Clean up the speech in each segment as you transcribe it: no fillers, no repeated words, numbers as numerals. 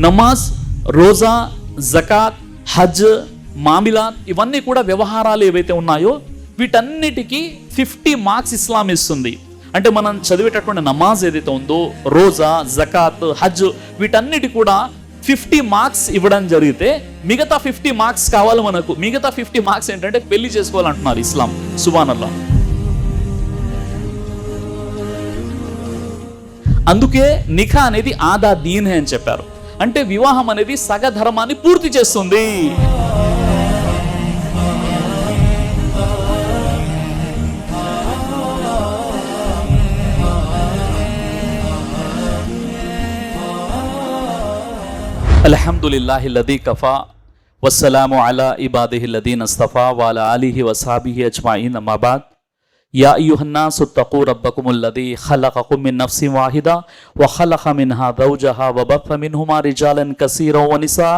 నమాజ్, రోజా, జకాత్, హజ్, మామిలాత్ ఇవన్నీ కూడా వ్యవహారాలు ఏవైతే ఉన్నాయో వీటన్నిటికీ 50 మార్క్స్ ఇస్లాం ఇస్తుంది. అంటే మనం చదివేటటువంటి నమాజ్ ఏదైతే ఉందో, రోజా, జకాత్, హజ్ వీటన్నిటి కూడా 50 మార్క్స్ ఇవ్వడం జరిగితే మిగతా 50 మార్క్స్ కావాలి మనకు. మిగతా 50 మార్క్స్ ఏంటంటే పెళ్లి చేసుకోవాలంటున్నారు ఇస్లాం. సుబ్హానల్లాహ్. అందుకే నిఖా అనేది ఆదా దీన్ హై అని చెప్పారు. అంటే వివాహం అనేది సగ ధర్మాన్ని పూర్తి చేస్తుంది. అల్హమ్దులిల్లాహి లదీ కఫా వస్సలాము అలా ఇబాదిహి లదీన ఇస్తఫా వఅలా ఆలిహి వసహబిహి అజ్మాయిన్ అమ్మా బాద్. యా అయ్యుహన్నాసు తఖూ రబ్బకుముల్లదీ ఖలఖకుం మిన్ నఫ్సిన్ వాహిదా వఖలఖ మిన్హా జౌజహా వబథ మిన్హుమా రిజాలన్ కసీరన్ వనిసా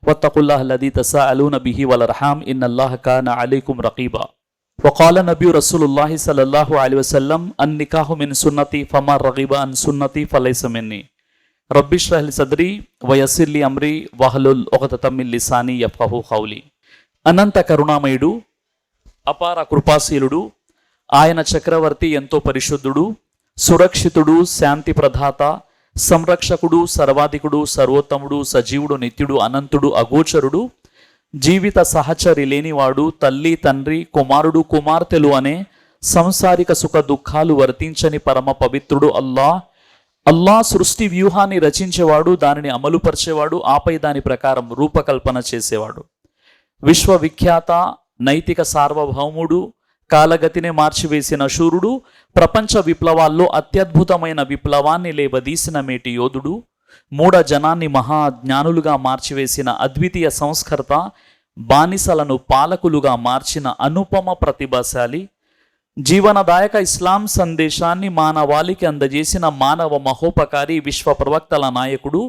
వత్తఖుల్లాహ లదీ తసాఅలూన బిహి వల్ అర్హామ్ ఇన్నల్లాహ కాన అలైకుం రఖీబా. వఖాల నబీ రసూలుల్లాహి సల్లల్లాహు అలైహి వసల్లం అన్నికాహు మిన్ సున్నతి ఫమా రగిబ అన్ సున్నతి ఫలైస మిన్నీ. రబ్బి ఇష్రహ్ లీ సద్రీ వయస్సిర్ లీ అమ్రీ వహ్లుల్ ఉఖ్దతం మిన్ లిసానీ యఫ్ఖహూ ఖౌలీ. అనంత కరుణామయుడు, అపార కృపాశీలుడు, ఆయన చక్రవర్తి, ఎంతో పరిశుద్ధుడు, సురక్షితుడు, శాంతి ప్రదాత, సంరక్షకుడు, సర్వాధికుడు, సర్వోత్తముడు, సజీవుడు, నిత్యుడు, అనంతుడు, అగోచరుడు, జీవిత సహచరి లేనివాడు, తల్లి, తండ్రి, కుమారుడు, కుమార్తెలు అనే సంసారిక సుఖ దుఃఖాలు వర్తించని పరమ పవిత్రుడు అల్లా సృష్టి వ్యూహాన్ని రచించేవాడు, దానిని అమలుపరిచేవాడు, ఆపై దాని ప్రకారం రూపకల్పన చేసేవాడు. విశ్వవిఖ్యాత నైతిక సార్వభౌముడు, కాలగతిని మార్చివేసిన శూరుడు, ప్రపంచ విప్లవాల్లో అత్యద్భుతమైన విప్లవాన్ని లేవదీసిన మేటి యోధుడు, మూఢ జనాన్ని మహాజ్ఞానులుగా మార్చివేసిన అద్వితీయ సంస్కర్త, బానిసలను పాలకులుగా మార్చిన అనుపమ ప్రతిభాశాలి, జీవనదాయక ఇస్లాం సందేశాన్ని మానవాళికి అందజేసిన మానవ మహోపకారి, విశ్వ ప్రవక్తల నాయకుడు,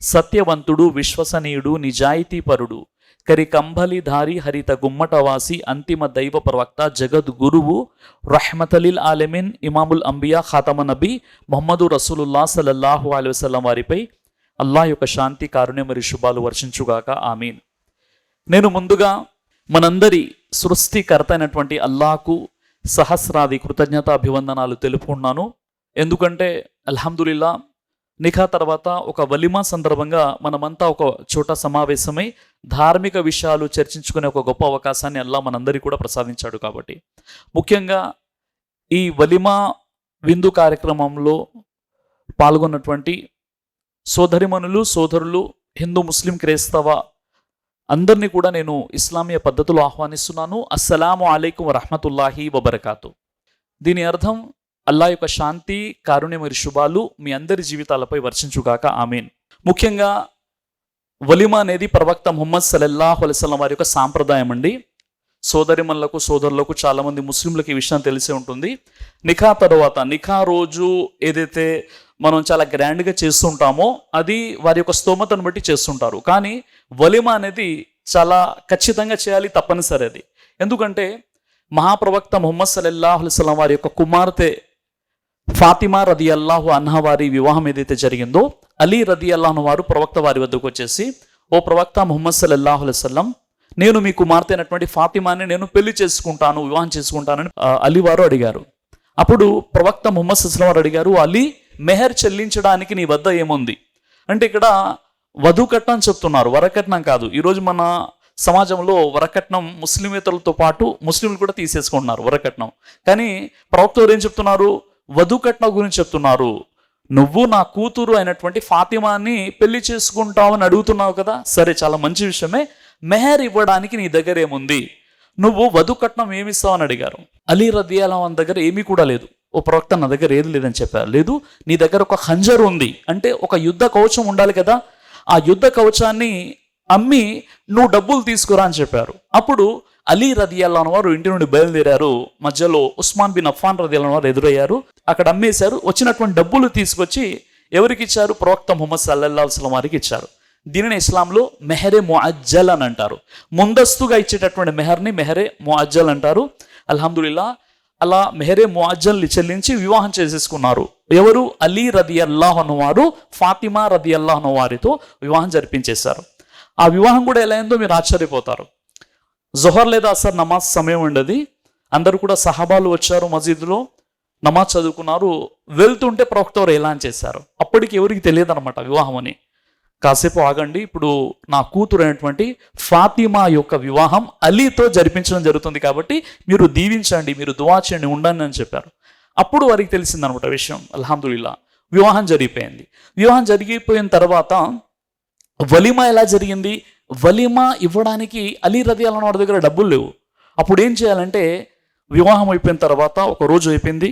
సత్యవంతుడు, విశ్వసనీయుడు, నిజాయితీపరుడు, కరికంబలిధారి, హరిత గుమ్మటవాసి, అంతిమ దైవ ప్రవక్త, జగద్గురువు, రహ్మతలిల్ ఆలమీన్, ఇమాముల్ అంబియా, ఖాతమ నబీ ముహమ్మదు రసూలుల్లాహ్ సల్లల్లాహు అలైహి వసల్లం వారిపై అల్లాహ్ యొక్క శాంతి, కారుణ్యం మరియు శుభాలు వర్షించుగాక. ఆమీన్. నేను ముందుగా మనందరి సృష్టికర్త అయినటువంటి అల్లాహకు సహస్రాది కృతజ్ఞత అభివందనాలు తెలుపుకున్నాను. ఎందుకంటే అల్హమ్దులిల్లా నిఖా తర్వాత ఒక వలిమా సందర్భంగా మనమంతా ఒక చోట సమావేశమై ధార్మిక విషయాలు చర్చించుకునే ఒక గొప్ప అవకాశాన్ని అల్లా మనందరికీ కూడా ప్రసాదించాడు. కాబట్టి ముఖ్యంగా ఈ వలిమా విందు కార్యక్రమంలో పాల్గొన్నటువంటి సోదరిమణులు, సోదరులు, హిందూ, ముస్లిం, క్రైస్తవ అందరినీ కూడా నేను ఇస్లామీయ పద్ధతిలో ఆహ్వానిస్తున్నాను. అస్సలాము అలైకుం వరహ్మతుల్లాహి వబరకాతు. దీని అర్థం అల్లా యొక్క శాంతి, కారుణ్యం మరియు శుభాలు మీ అందరి జీవితాలపై వర్షించుగాక. ఆమీన్. ముఖ్యంగా వలిమా అనేది ప్రవక్త ముహమ్మద్ సల్లల్లాహు అలైహి వసల్లం వారి యొక్క సాంప్రదాయం అండి. సోదరిమణులకు, సోదరులకు, చాలామంది ముస్లింలకు ఈ విషయం తెలిసే ఉంటుంది. నిఖా తర్వాత, నిఖా రోజు ఏదైతే మనం చాలా గ్రాండ్గా చేస్తుంటామో అది వారి యొక్క స్తోమతను బట్టి చేస్తుంటారు. కానీ వలిమా అనేది చాలా ఖచ్చితంగా చేయాలి, తప్పనిసరి అది. ఎందుకంటే మహాప్రవక్త ముహమ్మద్ సల్లల్లాహు అలైహి వసల్లం వారి యొక్క కుమార్తె ఫాతిమా రదియల్లాహు అన్హా వారి వివాహం ఏదైతే జరిగిందో, అలీ రదియల్లాహు వారు ప్రవక్త వారి వద్దకు వచ్చేసి, ఓ ప్రవక్త ముహమ్మద్ సల్లల్లాహు అలైహి వసల్లం, నేను మీ కుమార్తె అయినటువంటి ఫాతిమాని నేను పెళ్లి చేసుకుంటాను, వివాహం చేసుకుంటానని అలీ వారు అడిగారు. అప్పుడు ప్రవక్త ముహమ్మద్ సల్లల్లాహు అలైహి వసల్లం వారు అడిగారు, అలీ, మెహర్ చెల్లించడానికి నీ వద్ద ఏముంది అంటే, ఇక్కడ వధు కట్నం చెప్తున్నారు, వరకట్నం కాదు. ఈరోజు మన సమాజంలో వరకట్నం ముస్లిమేతరులతో పాటు ముస్లింలు కూడా తీసేసుకుంటున్నారు వరకట్నం. కానీ ప్రవక్త వారు ఏం చెప్తున్నారు? వధు కట్నం గురించి చెప్తున్నారు. నువ్వు నా కూతురు అయినటువంటి ఫాతిమాని పెళ్లి చేసుకుంటావని అడుగుతున్నావు కదా, సరే, చాలా మంచి విషయమే. మెహర్ ఇవ్వడానికి నీ దగ్గర ఏముంది? నువ్వు వధు కట్నం ఏమిస్తావని అడిగారు. అలీ రదియల్లాహు అన్హు దగ్గర ఏమీ కూడా లేదు. ఓ ప్రవక్త, నా దగ్గర ఏది లేదని చెప్పారు. లేదు, నీ దగ్గర ఒక ఖంజర్ ఉంది, అంటే ఒక యుద్ధ కవచం ఉండాలి కదా, ఆ యుద్ధ కవచాన్ని అమ్మి నువ్వు డబ్బులు తీసుకురా అని చెప్పారు. అప్పుడు అలీ రదియల్లాహు అన్హు వారు ఇంటి నుండి బయలుదేరారు. మధ్యలో ఉస్మాన్ బిన్ అఫ్ఫాన్ రదియల్లాహు అన్హు వారు ఎదురయ్యారు. అక్కడ అమ్మేశారు. వచ్చినటువంటి డబ్బులు తీసుకొచ్చి ఎవరికి ఇచ్చారు? ప్రవక్త ముహమ్మద్ సల్లల్లాహు అలైహి వసల్లం వారికి ఇచ్చారు. దీనిని ఇస్లాంలో మెహరే ముఅజ్జల్ అని అంటారు. ముందస్తుగా ఇచ్చేటటువంటి మెహర్ని మెహరే ముఅజ్జల్ అంటారు. అల్హమ్దులిల్లా, అలా మెహరే ముఅజ్జల్ని చెల్లించి వివాహం చేసేసుకున్నారు. ఎవరు? అలీ రదియల్లాహు అన్హు వారు ఫాతిమా రదియల్లాహు అన్హు వారితో వివాహం జరిపించేశారు. ఆ వివాహం కూడా ఎలా అయిందో మీరు ఆశ్చర్యపోతారు. జొహర్ లేదా అసర్ నమాజ్ సమయం ఉండేది. అందరూ కూడా సహాబాలు వచ్చారు, మసీదులో నమాజ్ చదువుకున్నారు. వెళ్తుంటే ప్రవక్త వారు ఎలాన్ చేశారు. అప్పటికి ఎవరికి తెలియదు అనమాట వివాహం అని. కాసేపు ఆగండి, ఇప్పుడు నా కూతురు అయినటువంటి ఫాతిమా యొక్క వివాహం అలీతో జరిపించడం జరుగుతుంది కాబట్టి మీరు దీవించండి, మీరు దువా చేయండి, ఉండండి అని చెప్పారు. అప్పుడు వారికి తెలిసిందనమాట విషయం. అల్హమ్దులిల్లా వివాహం జరిగిపోయింది. వివాహం జరిగిపోయిన తర్వాత వలీమా ఎలా జరిగింది? వలీమా ఇవ్వడానికి అలీ రదియల్లాహు అన్హు వారి దగ్గర డబ్బులు లేవు. అప్పుడు ఏం చేయాలంటే, వివాహం అయిపోయిన తర్వాత ఒక రోజు అయిపోయింది,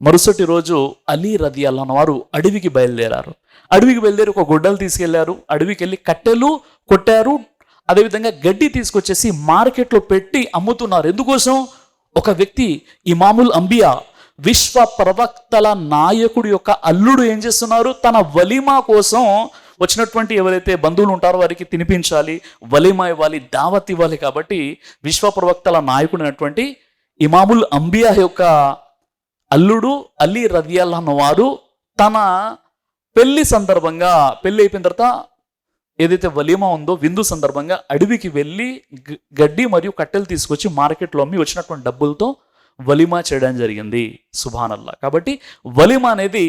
మరుసటి రోజు అలీ రదియల్లాహు అన్హు వారు అడవికి బయలుదేరారు. అడవికి బయలుదేరి ఒక గొడ్డలు తీసుకెళ్లారు. అడవికి వెళ్ళి కట్టెలు కొట్టారు, అదేవిధంగా గడ్డి తీసుకొచ్చేసి మార్కెట్లో పెట్టి అమ్ముతున్నారు. ఎందుకోసం? ఒక వ్యక్తి ఇమాముల్ అంబియా, విశ్వ ప్రవక్తల నాయకుడి యొక్క అల్లుడు ఏం చేస్తున్నారు? తన వలీమా కోసం వచ్చినటువంటి ఎవరైతే బంధువులు ఉంటారో వారికి తినిపించాలి, వలీమా ఇవ్వాలి, దావత్ ఇవ్వాలి. కాబట్టి విశ్వ ప్రవక్తల నాయకుడు అయినటువంటి ఇమాముల్ అంబియా యొక్క అల్లుడు అలీ రదియల్లాహు అన్హు వారు తన పెళ్లి సందర్భంగా, పెళ్లి అయిపోయిన తర్వాత ఏదైతే వలీమా ఉందో విందు సందర్భంగా అడవికి వెళ్ళి గడ్డి మరియు కట్టెలు తీసుకొచ్చి మార్కెట్లో అమ్మి వచ్చినటువంటి డబ్బులతో వలీమా చేయడం జరిగింది. సుబ్హానల్లా. కాబట్టి వలీమా అనేది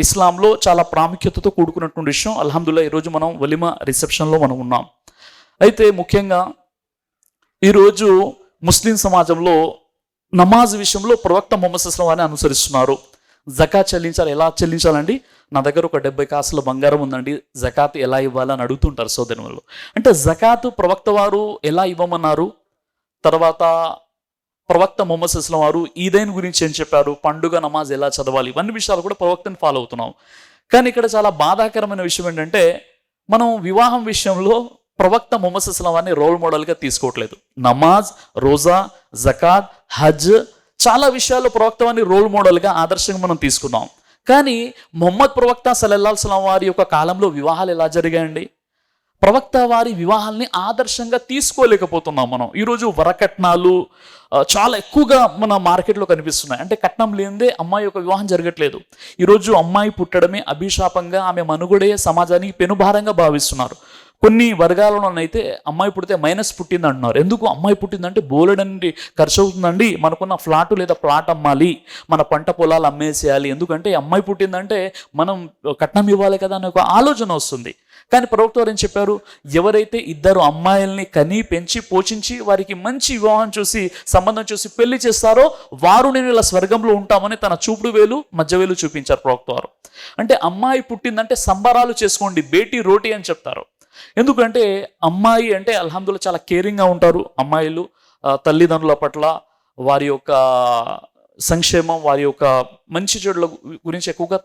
ఇస్లాంలో చాలా ప్రాముఖ్యతతో కూడుకున్నటువంటి విషయం. అల్హమ్దుల్లా ఈరోజు మనం వలీమా రిసెప్షన్లో మనం ఉన్నాం. అయితే ముఖ్యంగా ఈరోజు ముస్లిం సమాజంలో నమాజ్ విషయంలో ప్రవక్త ముహమ్మద్ సల్లల్లాహు అలైహి వసల్లం వారిని అనుసరిస్తున్నారు. జకాత్ చెల్లించాలి. ఎలా చెల్లించాలండి? నా దగ్గర ఒక 70 కాసుల బంగారం ఉందండి, జకాత్ ఎలా ఇవ్వాలని అడుగుతుంటారు సోదరులు. అంటే జకాత్ ప్రవక్త వారు ఎలా ఇవ్వమన్నారు, తర్వాత ప్రవక్త ముహమ్మద్ సల్లల్లాహు అలైహి వసల్లం వారు ఈదైన్ గురించి ఏం చెప్పారు, పండుగ నమాజ్ ఎలా చదవాలి, ఇవన్నీ విషయాలు కూడా ప్రవక్తని ఫాలో అవుతున్నాం. కానీ ఇక్కడ చాలా బాధాకరమైన విషయం ఏంటంటే, మనం వివాహం విషయంలో ప్రవక్త ముహమ్మద్ సల్లల్లాహు అలైహి వసల్లం వారిని రోల్ మోడల్గా తీసుకోవట్లేదు. నమాజ్, రోజా, జకాత్, హజ్, చాలా విషయాల్లో ప్రవక్త వారిని రోల్ మోడల్గా, ఆదర్శంగా మనం తీసుకున్నాం. కానీ ముహమ్మద్ ప్రవక్త సల్లల్లాహు అలైహి వసల్లం వారి యొక్క కాలంలో వివాహాలు ఎలా జరిగాయండి? ప్రవక్త వారి వివాహాల్ని ఆదర్శంగా తీసుకోలేకపోతున్నాం మనం. ఈరోజు వరకట్నాలు చాలా ఎక్కువగా మన మార్కెట్లో కనిపిస్తున్నాయి. అంటే కట్నం లేనిదే అమ్మాయి యొక్క వివాహం జరగట్లేదు. ఈరోజు అమ్మాయి పుట్టడమే అభిశాపంగా, ఆమె మనుగడే సమాజానికి పెనుభారంగా భావిస్తున్నారు. కొన్ని వర్గాలలోనైతే అమ్మాయి పుడితే మైనస్ పుట్టింది అంటున్నారు. ఎందుకు? అమ్మాయి పుట్టిందంటే బోలెడండి ఖర్చు అవుతుందండి, మనకున్న ఫ్లాటు లేదా ప్లాట్ అమ్మాలి, మన పంట పొలాలు అమ్మేసేయాలి, ఎందుకంటే అమ్మాయి పుట్టిందంటే మనం కట్నం ఇవ్వాలి కదా అనే ఒక ఆలోచన వస్తుంది. కానీ ప్రవక్త వారు ఏం చెప్పారు? ఎవరైతే ఇద్దరు అమ్మాయిల్ని కని పెంచి పోషించి వారికి మంచి వివాహం చూసి, సంబంధం చూసి పెళ్లి చేస్తారో వారు నేను ఇలా స్వర్గంలో ఉంటామని తన చూపుడు వేలు, మధ్య వేలు చూపించారు ప్రవక్త వారు. అంటే అమ్మాయి పుట్టిందంటే సంబరాలు చేసుకోండి, బేటీ రోటీ అని చెప్తారు. ఎందుకంటే అమ్మాయి అంటే అల్హమ్దుల్లా చాలా కేరింగ్గా ఉంటారు అమ్మాయిలు. తల్లిదండ్రుల పట్ల వారి యొక్క సంక్షేమం, వారి యొక్క మంచి చెడుల గురించి ఎక్కువగా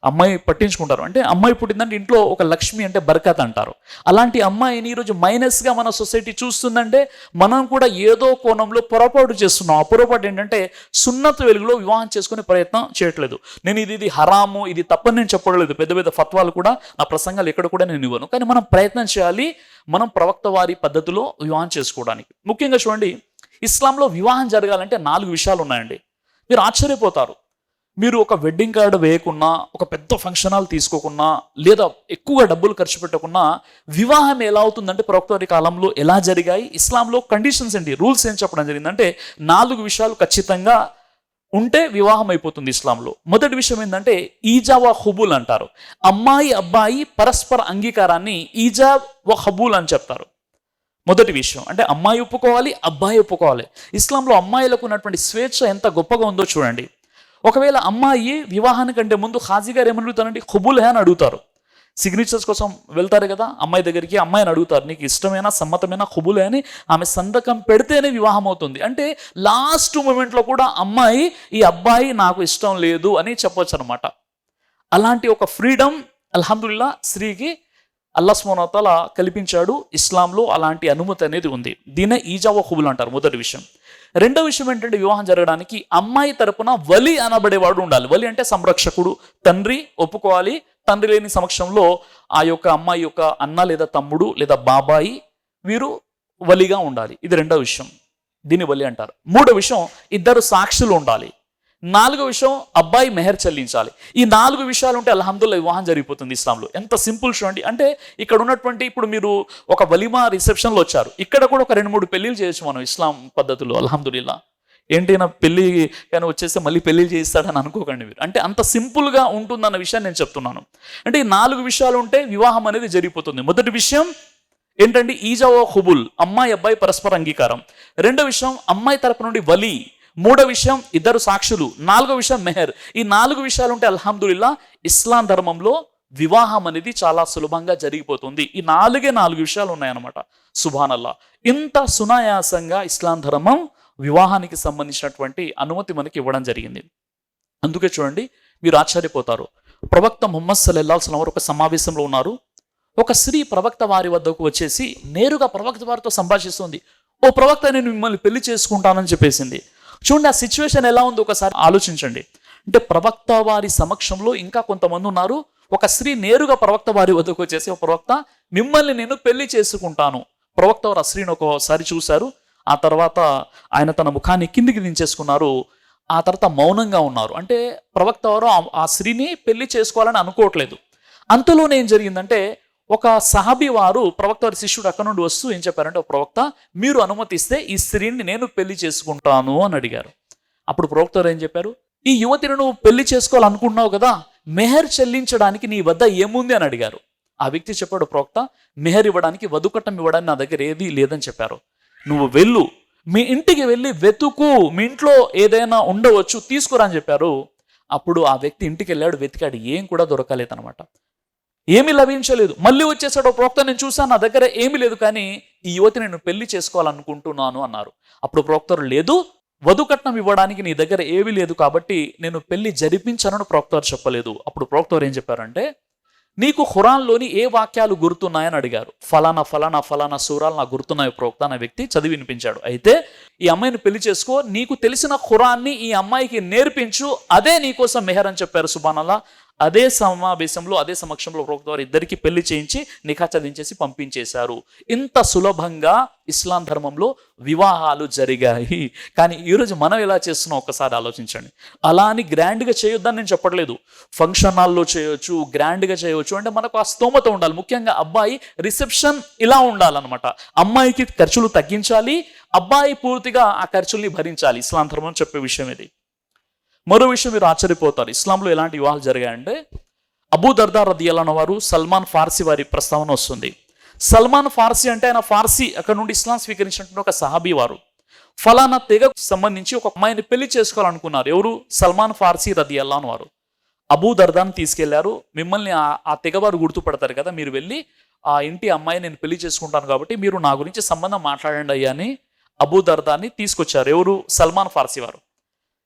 అమ్మాయి పట్టించుకుంటారు. అంటే అమ్మాయి పుట్టిందంటే ఇంట్లో ఒక లక్ష్మి అంటే బర్కత్ అంటారు. అలాంటి అమ్మాయిని ఈరోజు మైనస్గా మన సొసైటీ చూస్తుందంటే మనం కూడా ఏదో కోణంలో పొరపాటు చేస్తున్నాం. ఆ పొరపాటు ఏంటంటే సున్నత్ వెలుగులో వివాహం చేసుకునే ప్రయత్నం చేయట్లేదు. నేను ఇది హరాము, ఇది తప్పని నేను చెప్పలేదు. పెద్ద పెద్ద ఫత్వాలు కూడా నా ప్రసంగాలు ఎక్కడ కూడా నేను ఇవ్వను. కానీ మనం ప్రయత్నం చేయాలి, మనం ప్రవక్త వారి పద్ధతిలో వివాహం చేసుకోవడానికి. ముఖ్యంగా చూడండి, ఇస్లాంలో వివాహం జరగాలంటే 4 విషయాలు ఉన్నాయండి. మీరు ఆశ్చర్యపోతారు. మీరు ఒక వెడ్డింగ్ కార్డు వేయకున్నా, ఒక పెద్ద ఫంక్షన్ హాల్ తీసుకోకున్నా, లేదా ఎక్కువగా డబ్బులు ఖర్చు పెట్టకున్నా వివాహం ఎలా అవుతుందంటే ప్రవక్త వారి కాలంలో ఎలా జరిగాయి, ఇస్లాంలో కండిషన్స్ ఏంటి, రూల్స్ ఏం చెప్పడం జరిగిందంటే 4 విషయాలు ఖచ్చితంగా ఉంటే వివాహం అయిపోతుంది ఇస్లాంలో. మొదటి విషయం ఏంటంటే ఈజా వ హుబుల్ అంటారు. అమ్మాయి అబ్బాయి పరస్పర అంగీకారాన్ని ఈజా వ హబూల్ అని చెప్తారు. మొదటి విషయం అంటే అమ్మాయి ఒప్పుకోవాలి, అబ్బాయి ఒప్పుకోవాలి. ఇస్లాంలో అమ్మాయిలకు ఉన్నటువంటి స్వేచ్ఛ ఎంత గొప్పగా ఉందో చూడండి. ఒకవేళ అమ్మాయి వివాహానికంటే ముందు హాజీ గారు ఏమని అడుగుతారండి? హుబుల్ హే అని అడుగుతారు. సిగ్నేచర్స్ కోసం వెళ్తారు కదా అమ్మాయి దగ్గరికి, అమ్మాయిని అడుగుతారు, నీకు ఇష్టమైనా సమ్మతమైనా హుబుల్ హే అని ఆమె సంతకం పెడితేనే వివాహం అవుతుంది. అంటే లాస్ట్ మూమెంట్లో కూడా అమ్మాయి ఈ అబ్బాయి నాకు ఇష్టం లేదు అని చెప్పొచ్చు అనమాట. అలాంటి ఒక ఫ్రీడమ్ అల్హమ్దుల్లా స్త్రీకి అల్లాహ్ సుబ్హానహు వ తఆలా కల్పించాడు. ఇస్లాంలో అలాంటి అనుమతి అనేది ఉంది. దీన్నే ఈజా వ హుబుల్ అంటారు. మొదటి విషయం. రెండో విషయం ఏంటంటే వివాహం జరగడానికి అమ్మాయి తరపున వలి అనబడేవాడు ఉండాలి. వలి అంటే సంరక్షకుడు, తండ్రి ఒప్పుకోవాలి. తండ్రి లేని సమక్షంలో ఆ యొక్క అమ్మాయి యొక్క అన్న లేదా తమ్ముడు లేదా బాబాయి వీరు వలిగా ఉండాలి. ఇది రెండో విషయం, దీన్ని వలి అంటారు. మూడో విషయం, ఇద్దరు సాక్షులు ఉండాలి. నాలుగో విషయం అబ్బాయి మెహర్ చెల్లించాలి. ఈ 4 విషయాలు ఉంటే అల్హమ్దుల్లా వివాహం జరిగిపోతుంది ఇస్లాంలో. ఎంత సింపుల్ చూడండి. అంటే ఇక్కడ ఉన్నటువంటి ఇప్పుడు మీరు ఒక వలిమా రిసెప్షన్లో వచ్చారు, ఇక్కడ కూడా ఒక 2-3 పెళ్లిళ్ళు చేయొచ్చు మనం ఇస్లాం పద్ధతిలో అల్హమ్దుల్లా. ఏంటైనా పెళ్లి కానీ వచ్చేస్తే మళ్ళీ పెళ్లి చేయిస్తాడని అనుకోకండి మీరు. అంటే అంత సింపుల్గా ఉంటుందన్న విషయాన్ని నేను చెప్తున్నాను. అంటే ఈ 4 విషయాలు ఉంటే వివాహం అనేది జరిగిపోతుంది. మొదటి విషయం ఏంటంటే ఈజావో హుబుల్, అమ్మాయి అబ్బాయి పరస్పర అంగీకారం. రెండో విషయం అమ్మాయి తరపు నుండి వలి. మూడో విషయం 2 సాక్షులు. 4వ విషయం మెహర్. ఈ 4 విషయాలు ఉంటే అల్హమ్దుల్లా ఇస్లాం ధర్మంలో వివాహం అనేది చాలా సులభంగా జరిగిపోతుంది. ఈ 4 విషయాలు ఉన్నాయన్నమాట. సుబ్హానల్లా. ఇంత సునాయాసంగా ఇస్లాం ధర్మం వివాహానికి సంబంధించినటువంటి అనుమతి మనకి ఇవ్వడం జరిగింది. అందుకే చూడండి, మీరు ఆశ్చర్యపోతారు. ప్రవక్త ముహమ్మద్ సల్లల్లాహు అలైహి వసల్లం ఒక సమావేశంలో ఉన్నారు. ఒక స్త్రీ ప్రవక్త వారి వద్దకు వచ్చేసి నేరుగా ప్రవక్త వారితో సంభాషిస్తుంది. ఓ ప్రవక్త, నేను మిమ్మల్ని పెళ్లి చేసుకుంటానని చెప్పేసింది. చూడండి ఆ సిచ్యువేషన్ ఎలా ఉందో ఒకసారి ఆలోచించండి. అంటే ప్రవక్త వారి సమక్షంలో ఇంకా కొంతమంది ఉన్నారు. ఒక స్త్రీ నేరుగా ప్రవక్త వారి వద్దకు వచ్చేసి, ఓ ప్రవక్త, మిమ్మల్ని నేను పెళ్లి చేసుకుంటాను. ప్రవక్త వారు ఆ స్త్రీని ఒకసారి చూశారు. ఆ తర్వాత ఆయన తన ముఖాన్ని కిందికి దించేసుకున్నారు. ఆ తర్వాత మౌనంగా ఉన్నారు. అంటే ప్రవక్త వారు ఆ స్త్రీని పెళ్లి చేసుకోవాలని అనుకోవట్లేదు. అంతలోనే ఏం జరిగిందంటే, ఒక సహాబీ వారు ప్రవక్త వారి శిష్యుడు అక్కడ నుండి వస్తూ ఏం చెప్పారంటే, ఓ ప్రవక్త, మీరు అనుమతిస్తే ఈ స్త్రీని నేను పెళ్లి చేసుకుంటాను అని అడిగారు. అప్పుడు ప్రవక్త వారు ఏం చెప్పారు, ఈ యువతిని నువ్వు పెళ్లి చేసుకోవాలనుకుంటున్నావు కదా, మెహర్ చెల్లించడానికి నీ వద్ద ఏముంది అని అడిగారు. ఆ వ్యక్తి చెప్పాడు, ప్రవక్త, మెహర్ ఇవ్వడానికి, వధుకట్టం ఇవ్వడానికి నా దగ్గర ఏదీ లేదని చెప్పారు. నువ్వు వెళ్ళు, మీ ఇంటికి వెళ్ళి వెతుకు, మీ ఇంట్లో ఏదైనా ఉండవచ్చు, తీసుకురా అని చెప్పారు. అప్పుడు ఆ వ్యక్తి ఇంటికి వెళ్ళాడు, వెతికాడు, ఏం కూడా దొరకలేదనమాట. ఏమీ లభించలేదు. మళ్ళీ వచ్చేసాడు, ప్రవక్త, నేను చూసాను, నా దగ్గర ఏమీ లేదు, కానీ ఈ యువతి నేను పెళ్లి చేసుకోవాలనుకుంటున్నాను అన్నారు. అప్పుడు ప్రవక్త లేదు, వధుకట్నం ఇవ్వడానికి నీ దగ్గర ఏమీ లేదు కాబట్టి నేను పెళ్లి జరిపించానని ప్రవక్త చెప్పలేదు. అప్పుడు ప్రవక్త ఏం చెప్పారంటే, నీకు ఖురాన్లోని ఏ వాక్యాలు గుర్తున్నాయని అడిగారు. ఫలానా ఫలానా ఫలానా సూరాలు నాకు గుర్తున్నాయి ప్రవక్త అనే వ్యక్తి చదివి వినిపించాడు. అయితే ఈ అమ్మాయిని పెళ్లి చేసుకో, నీకు తెలిసిన ఖురాన్ని ఈ అమ్మాయికి నేర్పించు, అదే నీకోసం మెహర్ అని చెప్పారు. సుబ్హానల్లాహ్. అదే సమావేశంలో, అదే సమక్షంలో ప్రవక్త వారు ఇద్దరికి పెళ్లి చేయించి నిఖా చదివించేసి పంపించేశారు. ఇంత సులభంగా ఇస్లాం ధర్మంలో వివాహాలు జరిగాయి. కానీ ఈరోజు మనం ఎలా చేస్తున్నాం ఒక్కసారి ఆలోచించండి. అలా అని గ్రాండ్గా చేయొద్దని నేను చెప్పట్లేదు. ఫంక్షన్ హాల్లో చేయొచ్చు, గ్రాండ్గా చేయవచ్చు. అంటే మనకు ఆ స్తోమత ఉండాలి. ముఖ్యంగా అబ్బాయి రిసెప్షన్ ఇలా ఉండాలన్నమాట. అమ్మాయికి ఖర్చులు తగ్గించాలి, అబ్బాయి పూర్తిగా ఆ ఖర్చుల్ని భరించాలి. ఇస్లాం ధర్మం చెప్పే విషయం ఇది. మరో విషయం మీరు ఆశ్చర్యపోతారు, ఇస్లాంలో ఎలాంటి వివాహాలు జరిగాయంటే, అబూ దర్దా రదియల్లాహు అన్హు వారు సల్మాన్ ఫార్సీ వారి ప్రస్తావన వస్తుంది. సల్మాన్ ఫార్సీ అంటే ఆయన ఫార్సీ, అక్కడ నుండి ఇస్లాం స్వీకరించినటువంటి ఒక సహాబీ వారు. ఫలానా తెగకు సంబంధించి ఒక అమ్మాయిని పెళ్లి చేసుకోవాలనుకున్నారు. ఎవరు? సల్మాన్ ఫార్సీ రదియల్లాహు అన్హు వారు. అబూ దర్దాని తీసుకెళ్లారు. మిమ్మల్ని ఆ తెగవారు గుర్తుపడతారు కదా, మీరు వెళ్ళి ఆ ఇంటి అమ్మాయి నేను పెళ్లి చేసుకుంటాను కాబట్టి మీరు నా గురించి సంబంధం మాట్లాడండి అయ్యా అని అబూ దర్దాని తీసుకొచ్చారు. ఎవరు? సల్మాన్ ఫార్సీ వారు.